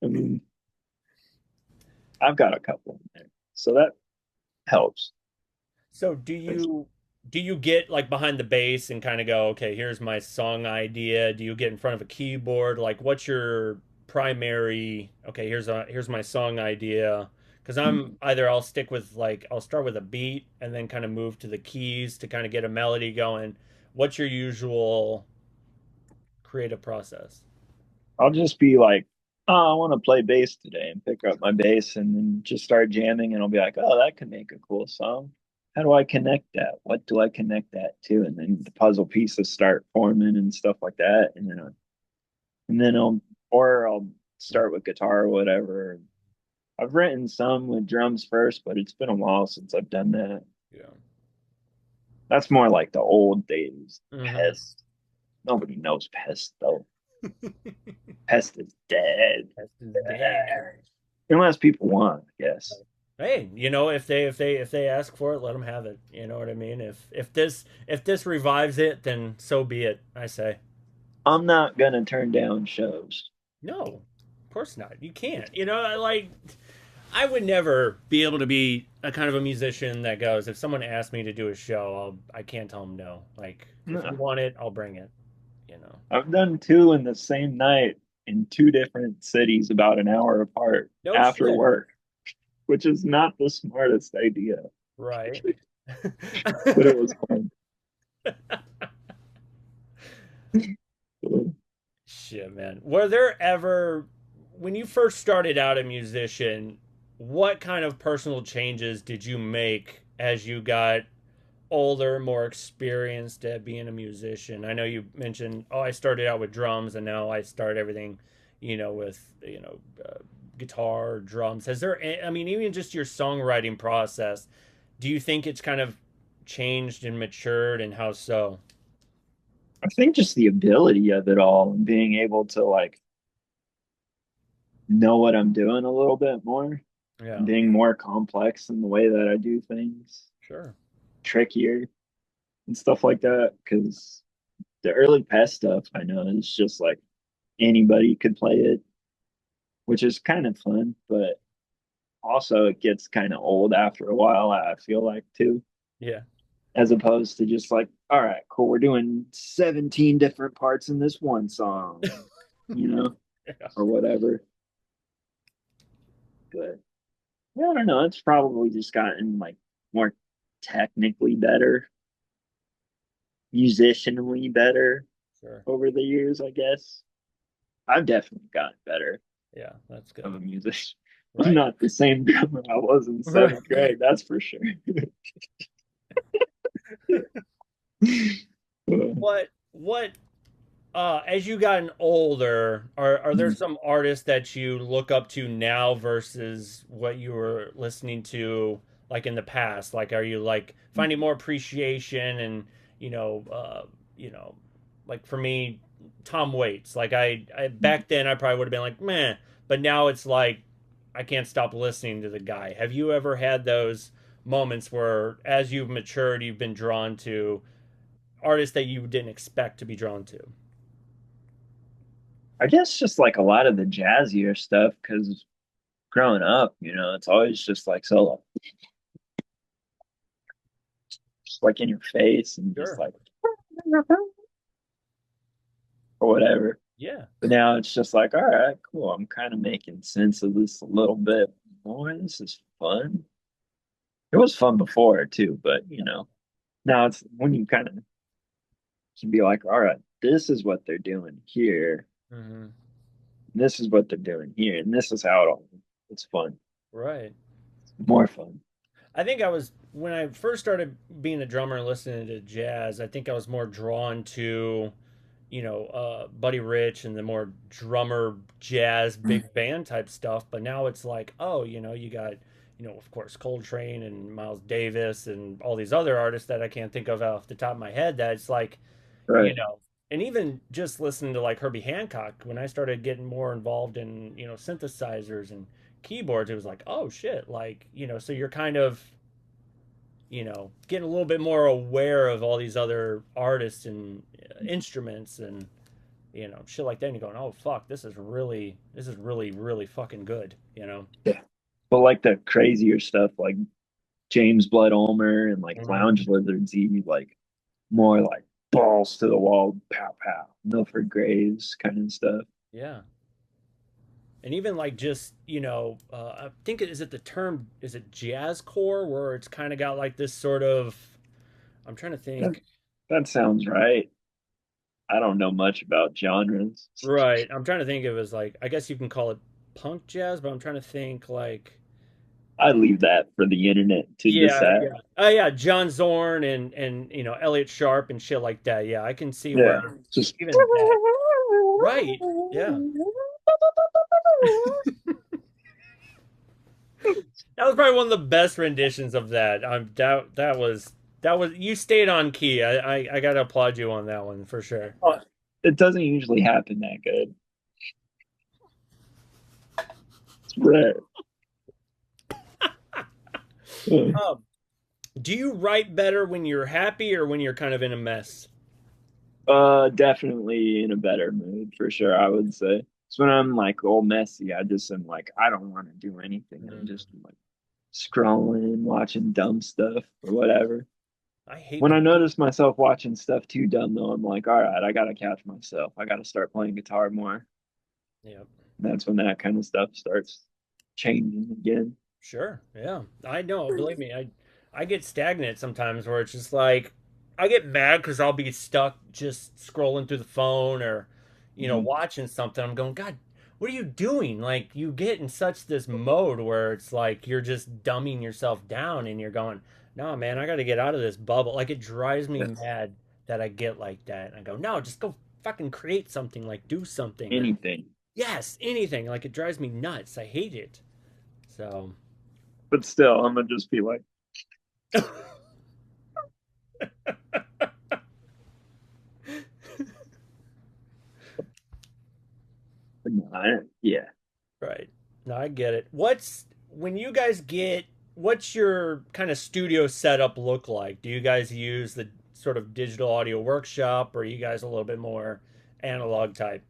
I mean, I've got a couple in there, so that helps. So do you get like behind the bass and kind of go, okay, here's my song idea? Do you get in front of a keyboard? Like what's your primary, okay, here's my song idea? Because I'm either I'll stick with like I'll start with a beat and then kind of move to the keys to kind of get a melody going. What's your usual creative process? I'll just be like, oh, I want to play bass today and pick up my bass and then just start jamming and I'll be like, oh, that could make a cool song. How do I connect that? What do I connect that to? And then the puzzle pieces start forming and stuff like that. And then I'll start with guitar or whatever. I've written some with drums first, but it's been a while since I've done that. Yeah. That's more like the old days. Mm-hmm. Pest. Nobody knows Pest though. Pest is dead. That's dead. Unless people want, I guess. Hey, if they ask for it, let them have it. You know what I mean? If this revives it, then so be it. I say I'm not gonna turn down shows. no, of course not. You can't. Like I would never be able to be a kind of a musician that goes, if someone asks me to do a show, I can't tell them no. Like if you No. want it, I'll bring it. You know. I've done two in the same night, in two different cities about an hour apart No after shit. work, which is not the smartest idea, Right. but it was fun. Shit, man. Were there ever, when you first started out a musician, what kind of personal changes did you make as you got older, more experienced at being a musician? I know you mentioned, oh, I started out with drums and now I start everything, with, guitar, drums. Has there, I mean, even just your songwriting process, do you think it's kind of changed and matured, and how so? I think just the ability of it all and being able to like know what I'm doing a little bit more, Yeah, being more complex in the way that I do things, sure. trickier and stuff like that. Because the early pest stuff I know is just like anybody could play it, which is kind of fun, but also it gets kind of old after a while, I feel like too, Yeah. as opposed to just like, all right, cool, we're doing 17 different parts in this one song, you know, Yeah. or whatever. But yeah, I don't know. It's probably just gotten like more technically better, musicianally better Sure. over the years, I guess. I've definitely gotten better Yeah, that's of good. a musician. I'm Right. not the same drummer I was in Right. seventh grade, that's for sure. What as you gotten older, are there some artists that you look up to now versus what you were listening to like in the past? Like, are you like finding more appreciation and you know, uh, you know, like for me, Tom Waits. Like I back then I probably would have been like, meh, but now it's like I can't stop listening to the guy. Have you ever had those moments where, as you've matured, you've been drawn to artists that you didn't expect to be drawn to? I guess just like a lot of the jazzier stuff, because growing up, it's always just like so, just like in your face and just Sure. like, or whatever. Yeah. But now it's just like, all right, cool. I'm kind of making sense of this a little bit more. This is fun. It was fun before too, but now it's when you kind of can be like, all right, this is what they're doing here. Hmm. This is what they're doing here, and this is how it all. It's fun, Right. more fun. I think I was when I first started being a drummer and listening to jazz. I think I was more drawn to, Buddy Rich and the more drummer jazz big band type stuff. But now it's like, oh, you got, of course, Coltrane and Miles Davis and all these other artists that I can't think of off the top of my head. That it's like, you Right. know, and even just listening to like Herbie Hancock, when I started getting more involved in, synthesizers and keyboards, it was like, oh shit, like, so you're kind of, getting a little bit more aware of all these other artists and instruments and, shit like that. And you're going, oh fuck, this is really, really fucking good. Yeah. But like the crazier stuff, like James Blood Ulmer and like Mhm. Lounge Lizards, like more like balls to the wall, pow pow, Milford Graves kind of stuff. Yeah. And even like just I think is it the term, is it jazzcore, where it's kind of got like this sort of, I'm trying to That, think. that sounds right. I don't know much about genres. Right, I'm trying to think of it as like, I guess you can call it punk jazz, but I'm trying to think like, I leave that for the internet to yeah, decide. yeah, oh yeah, John Zorn and Elliot Sharp and shit like that. Yeah, I can see where Yeah, just even that. Right, yeah. That was probably one of the best renditions of that. That was you stayed on key. I gotta applaud you on that one for sure. oh, it doesn't usually happen that good. It's rare. Um, do you write better when you're happy or when you're kind of in a mess? Definitely in a better mood for sure, I would say. So when I'm like all messy, I just am like, I don't want to do anything. I'm Mm. just like scrolling, watching dumb stuff or whatever. I hate When the. I notice myself watching stuff too dumb, though, I'm like, all right, I gotta catch myself. I gotta start playing guitar more. Yep. That's when that kind of stuff starts changing again. Sure. Yeah. I know. Believe me, I get stagnant sometimes where it's just like I get mad because I'll be stuck just scrolling through the phone or, Mhm. watching something. I'm going, God, what are you doing? Like you get in such this mode where it's like you're just dumbing yourself down and you're going, no, man, I got to get out of this bubble. Like it drives me Yes. mad that I get like that. And I go, no, just go fucking create something, like do something or Anything. yes, anything. Like it drives me nuts. I hate it. So. But still, I'm gonna just be like, nah, yeah. Right. No, I get it. What's when you guys get what's your kind of studio setup look like? Do you guys use the sort of digital audio workshop or are you guys a little bit more analog type?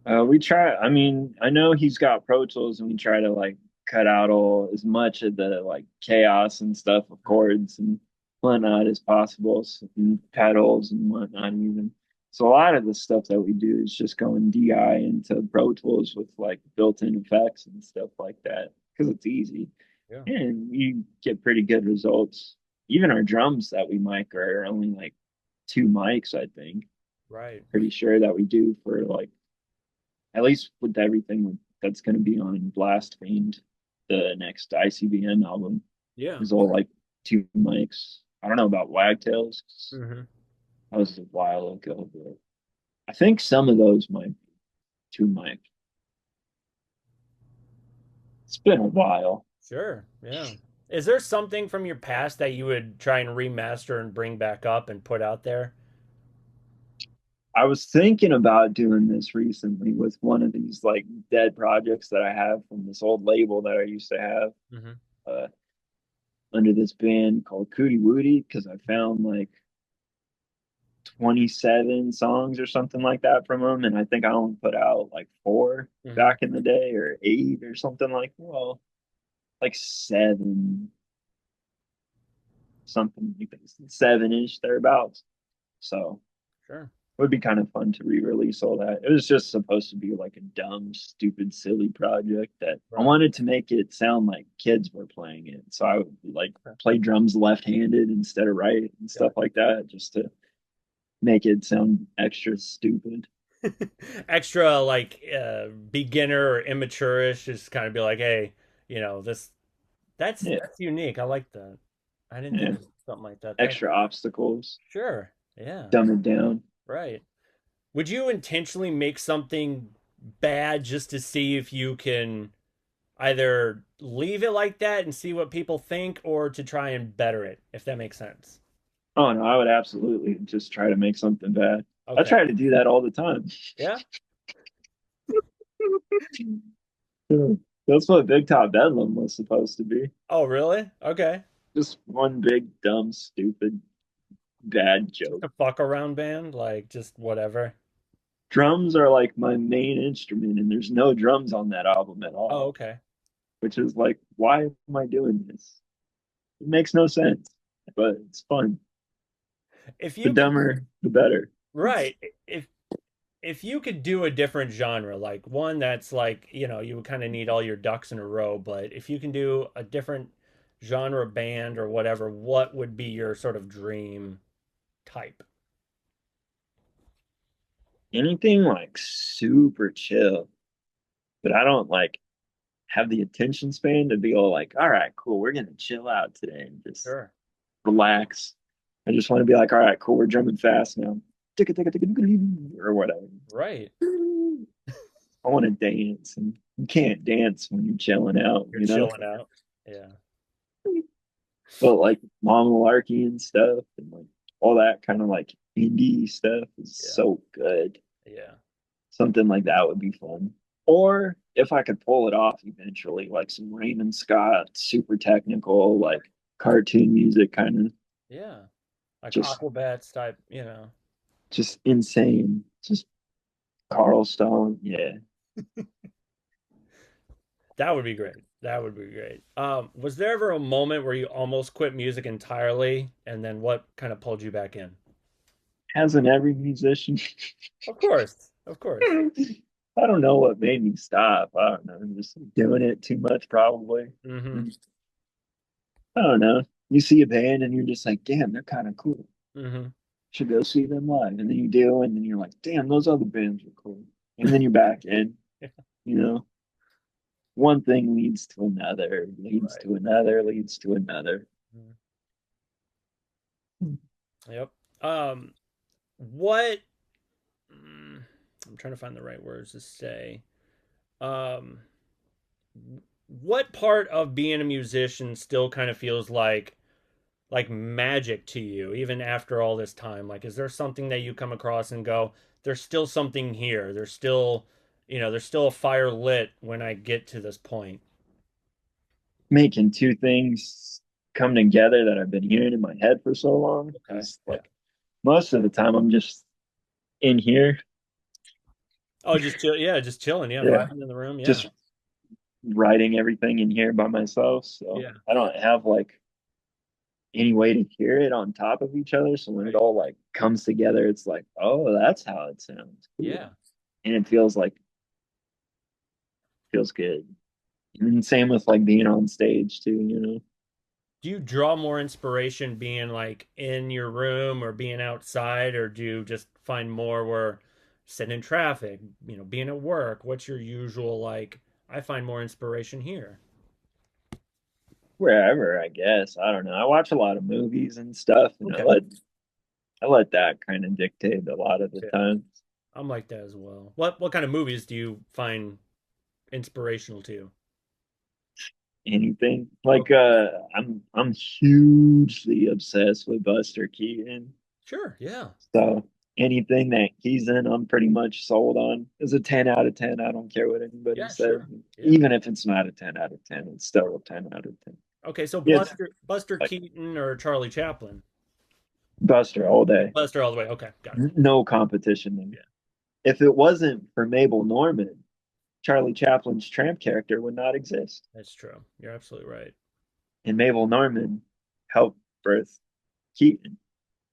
We try. I mean, I know he's got Pro Tools, and we try to like cut out all as much of the like chaos and stuff of Mhm. chords and whatnot as possible, and pedals and whatnot. Even so, a lot of the stuff that we do is just going DI into Pro Tools with like built-in effects and stuff like that because it's easy, Yeah. and you get pretty good results. Even our drums that we mic are only like two mics, I think. Right. Pretty sure that we do for like at least with everything that's going to be on Blast Fiend, the next ICBM album, Yeah. is all like two mics. I don't know about Wagtails. Hmm. That was a while ago, but I think some of those might be two mics. It's been a while. Sure. Yeah. Is there something from your past that you would try and remaster and bring back up and put out there? I was thinking about doing this recently with one of these like dead projects that I have from this old label that I used to have Hmm. uh, under this band called Cootie Woody because I found like 27 songs or something like that from them. And I think I only put out like four Hmm. back in the day or eight or something like, well, like seven, something like this, seven-ish thereabouts. So Sure. it would be kind of fun to re-release all that. It was just supposed to be like a dumb, stupid, silly project that I Right. wanted to make it sound like kids were playing it. So I would like Okay. play drums left-handed instead of right and stuff Got like that, just to make it sound extra stupid. extra like beginner or immature-ish, just kind of be like, hey, this Yeah, that's unique. I like that. I didn't think yeah. of something like that. That Extra obstacles, sure. Yeah. dumb it down. Right. Would you intentionally make something bad just to see if you can either leave it like that and see what people think or to try and better it, if that makes sense? Oh no, I would absolutely just try to make something bad. I Okay. try to do that all the time. Yeah. That's what Big Top Bedlam was supposed to be. Oh, really? Okay. Just one big, dumb, stupid, bad Just joke. a fuck around band, like just whatever. Drums are like my main instrument, and there's no drums on that album at Oh, all, okay. which is like, why am I doing this? It makes no sense, but it's fun. If The you could, dumber, the better. right. If you could do a different genre, like one that's like, you would kind of need all your ducks in a row, but if you can do a different genre band or whatever, what would be your sort of dream type? Anything like super chill, but I don't like have the attention span to be all like, all right, cool, we're gonna chill out today and just Sure. relax. I just want to be like, all right, cool, we're drumming fast now. Or whatever. Right. I want to dance, and you can't dance when you're chilling out, You're you know? chilling out. Yeah. But like Mama Malarkey and stuff, and like all that kind of like indie stuff is Yeah. so good. Yeah. Something like that would be fun. Or if I could pull it off eventually, like some Raymond Scott, super technical, like cartoon music kind of Yeah. Like just Aquabats type. just insane. Just Carl Stone. Yeah. That would be great. That would be great. Was there ever a moment where you almost quit music entirely, and then what kind of pulled you back in? Hasn't every musician? Of course, of course. I don't know what made me stop. I don't know. I'm just doing it too much, probably. Mm-hmm. And I don't know. You see a band and you're just like, damn, they're kind of cool. Mm-hmm. Should go see them live. And then you do, and then you're like, damn, those other bands were cool. And then you're back in, you know, one thing leads to another, leads Right. to another, leads to another. Mhm. Yep. Um, what I'm trying to find the right words to say. Um, what part of being a musician still kind of feels like magic to you, even after all this time? Like, is there something that you come across and go, there's still something here. There's still, there's still a fire lit when I get to this point. Making two things come together that I've been hearing in my head for so long Okay. is Yeah. like most of the time I'm just in here. Oh, just chill. Yeah, just chilling. Yeah, Yeah. vibing in the room. Yeah. Just writing everything in here by myself. So Yeah. I don't have like any way to hear it on top of each other. So when it Right. all like comes together, it's like, oh, that's how it sounds. Cool. Yeah. And it feels good. And same with like being on stage too, you know. Do you draw more inspiration being like in your room or being outside, or do you just find more where sitting in traffic, being at work? What's your usual like? I find more inspiration here. Wherever, I guess. I don't know. I watch a lot of movies and stuff and Okay. I let that kind of dictate a lot of the Yeah. time. I'm like that as well. What kind of movies do you find inspirational to you? Anything. Oh, Like I'm hugely obsessed with Buster Keaton. sure. Yeah. So anything that he's in, I'm pretty much sold on. It's a 10 out of 10. I don't care what anybody Yeah, says. sure. Yeah. Even if it's not a 10 out of 10, it's still a 10 out of 10. Okay, so Yes, Buster like Keaton or Charlie Chaplin? Buster all day. Buster all the way. Okay, got it. No competition there. Yeah, If it wasn't for Mabel Normand, Charlie Chaplin's tramp character would not exist. that's true. You're absolutely right. And Mabel Normand helped birth Keaton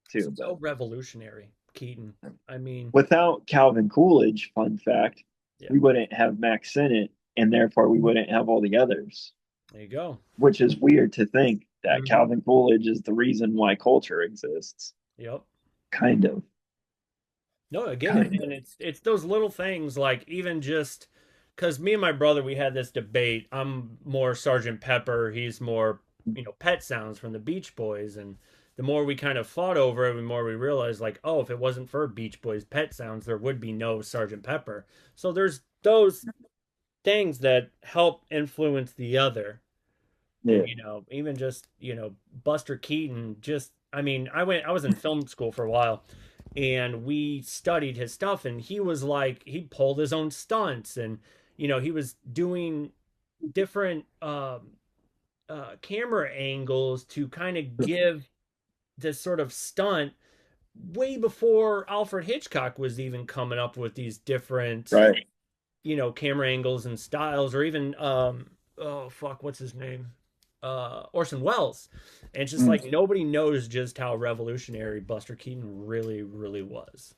too. So But revolutionary, Keaton. I mean, without Calvin Coolidge, fun fact, yeah, we wouldn't have Max Sennett, and therefore we wouldn't have all the others. there you go. Which is weird to think that Hmm. Calvin Coolidge is the reason why culture exists. Yep. Kind of, No, I get it, kind and of. it's those little things like even just because me and my brother we had this debate. I'm more Sergeant Pepper. He's more Pet Sounds from the Beach Boys, and the more we kind of fought over it, the more we realized like, oh, if it wasn't for Beach Boys Pet Sounds, there would be no Sergeant Pepper. So there's those things that help influence the other. Yeah, And even just Buster Keaton, just I mean I was in film school for a while, and we studied his stuff, and he was like he pulled his own stunts, and he was doing different camera angles to kind of give this sort of stunt way before Alfred Hitchcock was even coming up with these different right. camera angles and styles, or even oh fuck, what's his name? Orson Welles. And it's just Mm, like nobody knows just how revolutionary Buster Keaton really, really was.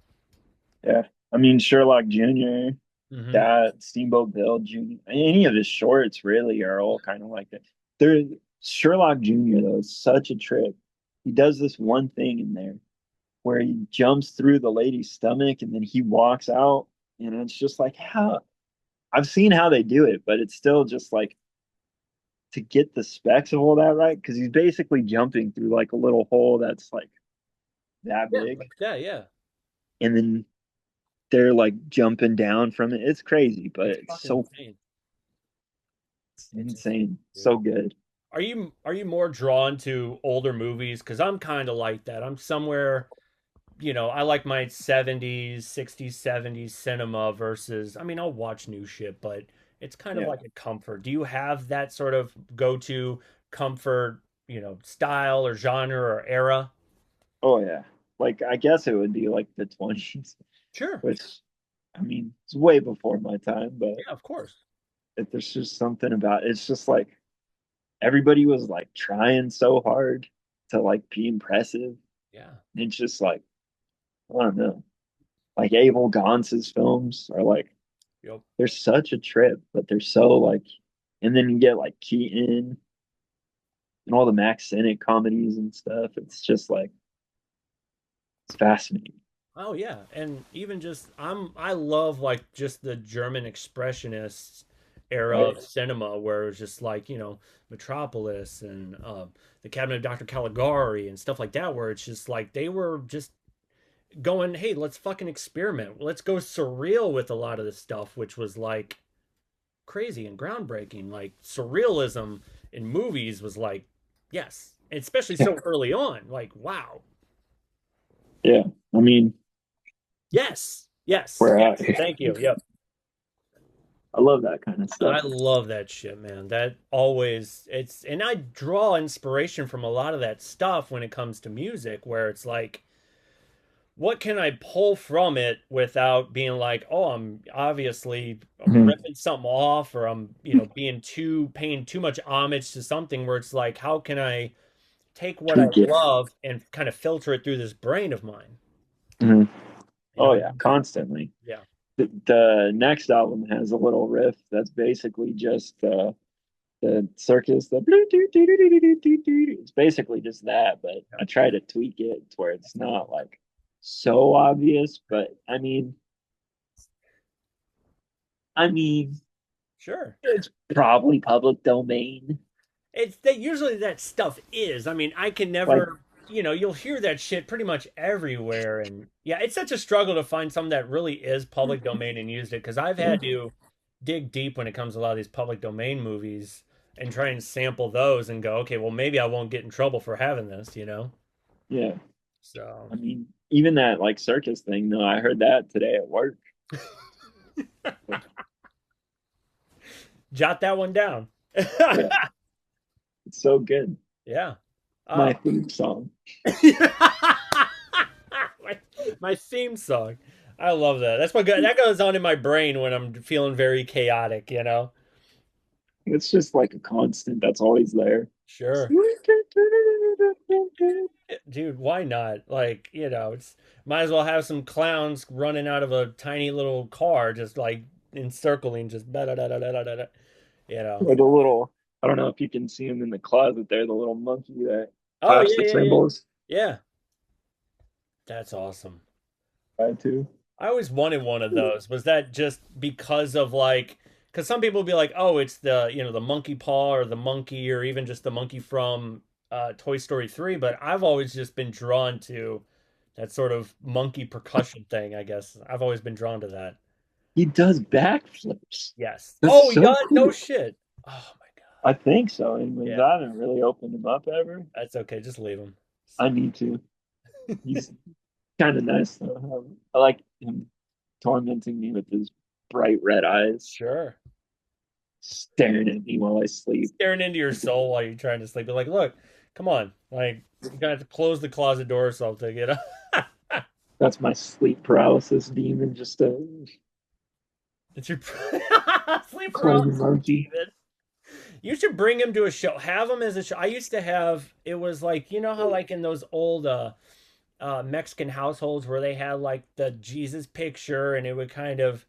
yeah. I mean, Sherlock Jr., Hmm. that Steamboat Bill Jr., any of his shorts really are all kind of like that. There, Sherlock Jr., though, is such a trip. He does this one thing in there where he jumps through the lady's stomach and then he walks out. And it's just like, how I've seen how they do it, but it's still just like to get the specs of all that right because he's basically jumping through like a little hole that's like that Yeah, big, like that. Yeah, and then they're like jumping down from it. It's crazy, but it's it's fucking so insane. it's It's insane, insane, dude. so good. Are you more drawn to older movies? Because I'm kind of like that. I'm somewhere. I like my 70s, 60s, 70s cinema versus, I mean, I'll watch new shit, but it's kind of Yeah. like a comfort. Do you have that sort of go-to comfort, style or genre or era? Oh yeah. Like I guess it would be like the 20s, Sure. which I mean it's way before my time, but Yeah, of course. there's just something about it's just like everybody was like trying so hard to like be impressive. Yeah. It's just like I don't know. Like Abel Gance's films are like Yep. They're such a trip, but they're so like, and then you get like Keaton and all the Max Sennett comedies and stuff. It's just like it's fascinating, Oh yeah, and even just I love like just the German expressionists era right? of cinema where it was just like, Metropolis and the Cabinet of Dr. Caligari and stuff like that, where it's just like they were just going, hey, let's fucking experiment. Let's go surreal with a lot of this stuff, which was like crazy and groundbreaking. Like surrealism in movies was like, yes, and especially so early on. Like, wow, Yeah, I mean, yes, yes, we're out yes. here. Thank you. Yep. I love that kind of stuff. I love that shit, man. That always and I draw inspiration from a lot of that stuff when it comes to music, where it's like, what can I pull from it without being like, oh, I'm Mhm. ripping something off, or I'm, being too paying too much homage to something where it's like, how can I take what I Tweak it. love and kind of filter it through this brain of mine? Mhm. You Oh know, yeah, constantly. yeah. The next album has a little riff that's basically just the circus, the blue doo doo doo doo doo doo doo. It's basically just that, but I try to tweak it to where it's not like so obvious. But I mean, Sure. it's probably public domain. It's that usually that stuff is. I mean, I can Like, never, you'll hear that shit pretty much everywhere. And yeah, it's such a struggle to find something that really is public domain and used it because I've had to dig deep when it comes to a lot of these public domain movies and try and sample those and go, okay, well, maybe I won't get in trouble for having this. yeah, So I mean, even that like circus thing. No, I heard that today at work. jot that one down. Yeah, it's so good. Yeah. My Um, theme song. my, my theme song. I love that. That's what that goes on in my brain when I'm feeling very chaotic. It's just like a constant that's always there. Sure. Dude, why not? Like, it's might as well have some clowns running out of a tiny little car just like encircling just da da da da da da da. You know. Or the little, I don't know if you can see them in the closet there, the little monkey that Oh claps yeah, the yeah, yeah. cymbals. Yeah. That's awesome. Try to. I always wanted one of those. Was that just because of like, because some people will be like, oh, it's the monkey paw or the monkey or even just the monkey from Toy Story 3, but I've always just been drawn to that sort of monkey percussion thing, I guess. I've always been drawn to that. He does backflips. Yes. That's Oh, he so does? No cool. shit. Oh my God. I think so. Anyways, Yeah, I haven't really opened him up ever. that's okay. Just leave him. I need to. He's kind of nice though. I like him tormenting me with his bright red eyes, Sure. staring at me while I sleep. Staring into your soul while you're trying to sleep. But like, look, come on. Like, you gotta have to close the closet door or something. That's my sleep paralysis demon, just a It's your sleep claiming paralysis monkey. demon. You should bring him to a show. Have him as a show. I used to have. It was like, how like in those old Mexican households where they had like the Jesus picture, and it would kind of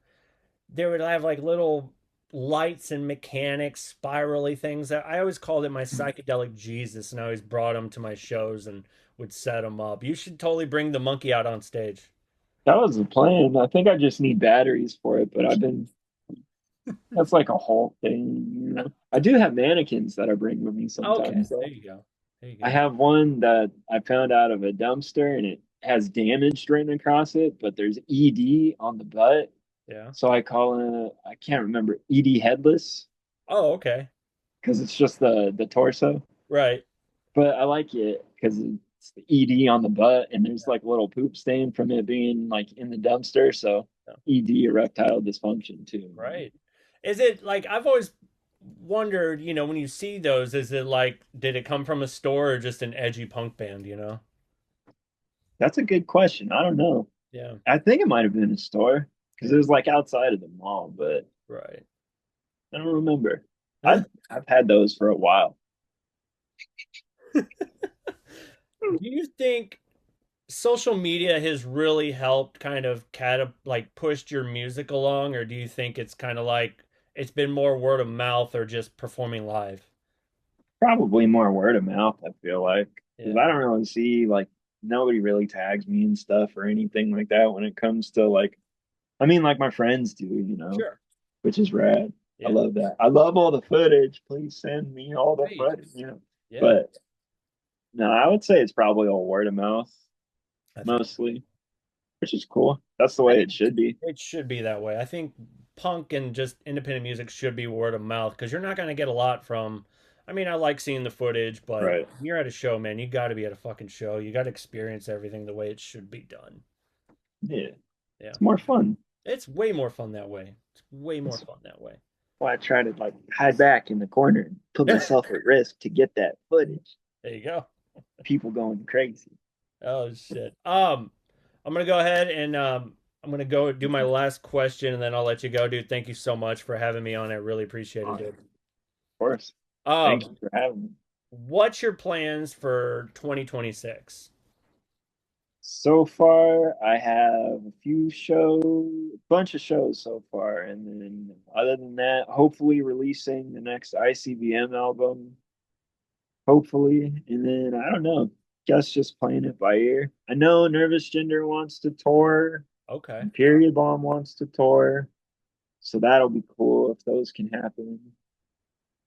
they would have like little lights and mechanics, spirally things. I always called it my psychedelic Jesus, and I always brought him to my shows and would set him up. You should totally bring the monkey out on stage. That was the plan. I think I just need batteries for it, but that's like a whole thing. I do have mannequins that I bring with me Okay, sometimes, there though. you go. There you I go. have one that I found out of a dumpster and it has damage written across it, but there's ED on the butt. Yeah. So I call it, I can't remember, ED headless Oh, okay. because it's just the torso. Right. But I like it because it's the ED on the butt and there's like a little poop stain from it being like in the dumpster. So Yeah. ED, erectile dysfunction too. Right. Is it like I've always wondered, when you see those, is it like did it come from a store or just an edgy punk band? That's a good question. I don't know. Yeah. I think it might have been a store because Yeah. it was like outside of the mall, but Right. I don't remember. Huh? I've had those for a while. Do you think? social media has really helped kind of like pushed your music along, or do you think it's kind of like it's been more word of mouth or just performing live? Probably more word of mouth, I feel like, because Yeah, I don't really see like nobody really tags me and stuff or anything like that when it comes to like, I mean, like my friends do, sure. which is rad. I Yeah, love that. I love all the footage. Please send me all the right. footage. Yeah, But no, I would say it's probably all word of mouth I think mostly, which is cool. That's the I way think it should be. it should be that way. I think punk and just independent music should be word of mouth because you're not going to get a lot from. I mean, I like seeing the footage, but Right. when you're at a show, man, you got to be at a fucking show. You got to experience everything the way it should be done. Yeah. Yeah, It's more fun. it's way more fun that way. It's way more That's fun that way. why I try to like hide back in the corner and put There myself at risk to get that footage. you go. People going crazy. Oh shit. I'm gonna go ahead and I'm gonna go do my last question and then I'll let you go, dude. Thank you so much for having me on. I really appreciate it, Of dude. course. Thank Um, you for having me. what's your plans for 2026? So far, I have a few shows, bunch of shows so far, and then other than that, hopefully releasing the next ICBM album, hopefully, and then I don't know, guess just playing it by ear. I know Nervous Gender wants to tour, Okay. and Period Bomb wants to tour, so that'll be cool if those can happen.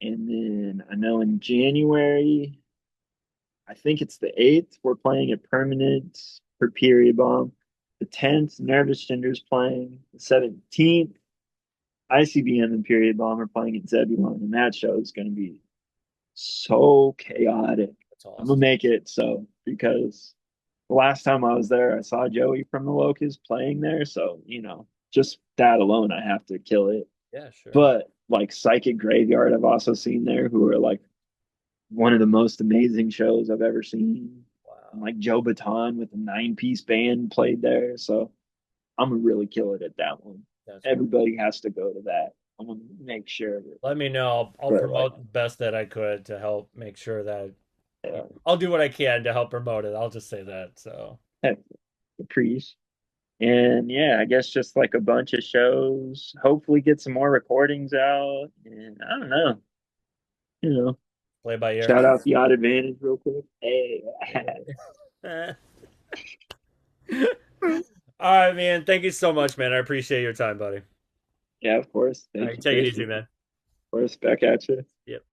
And then I know in January, I think it's the 8th. We're playing at Permanent for Period Bomb. The 10th, Nervous Ginger's playing. The 17th, ICBM and Period Bomb are playing at Zebulon. And that show is going to be so chaotic. That's I'm going awesome. to make it so because the last time I was there, I saw Joey from the Locust playing there. So, just that alone, I have to kill it. Yeah, sure. But like Psychic Graveyard, I've also seen there who are like one of the most amazing shows I've ever seen. And Wow. like Joe Baton with a 9-piece band played there. So I'm gonna really kill it at that one. That's cool. Everybody has to go to that. I'm gonna make sure that Let me know. I'll but like promote the best that I could to help make sure that uh, I'll do what I can to help promote it. I'll just say that. So the priest. And yeah, I guess just like a bunch of shows. Hopefully get some more recordings out. And I don't know, you know, play by ear. shout out the odd advantage real quick. Hey. All right, man. Thank you so much, man. I appreciate your time, buddy. Yeah, of course. All Thank right, you take it easy, personally. man. Of course, back at you. Yep.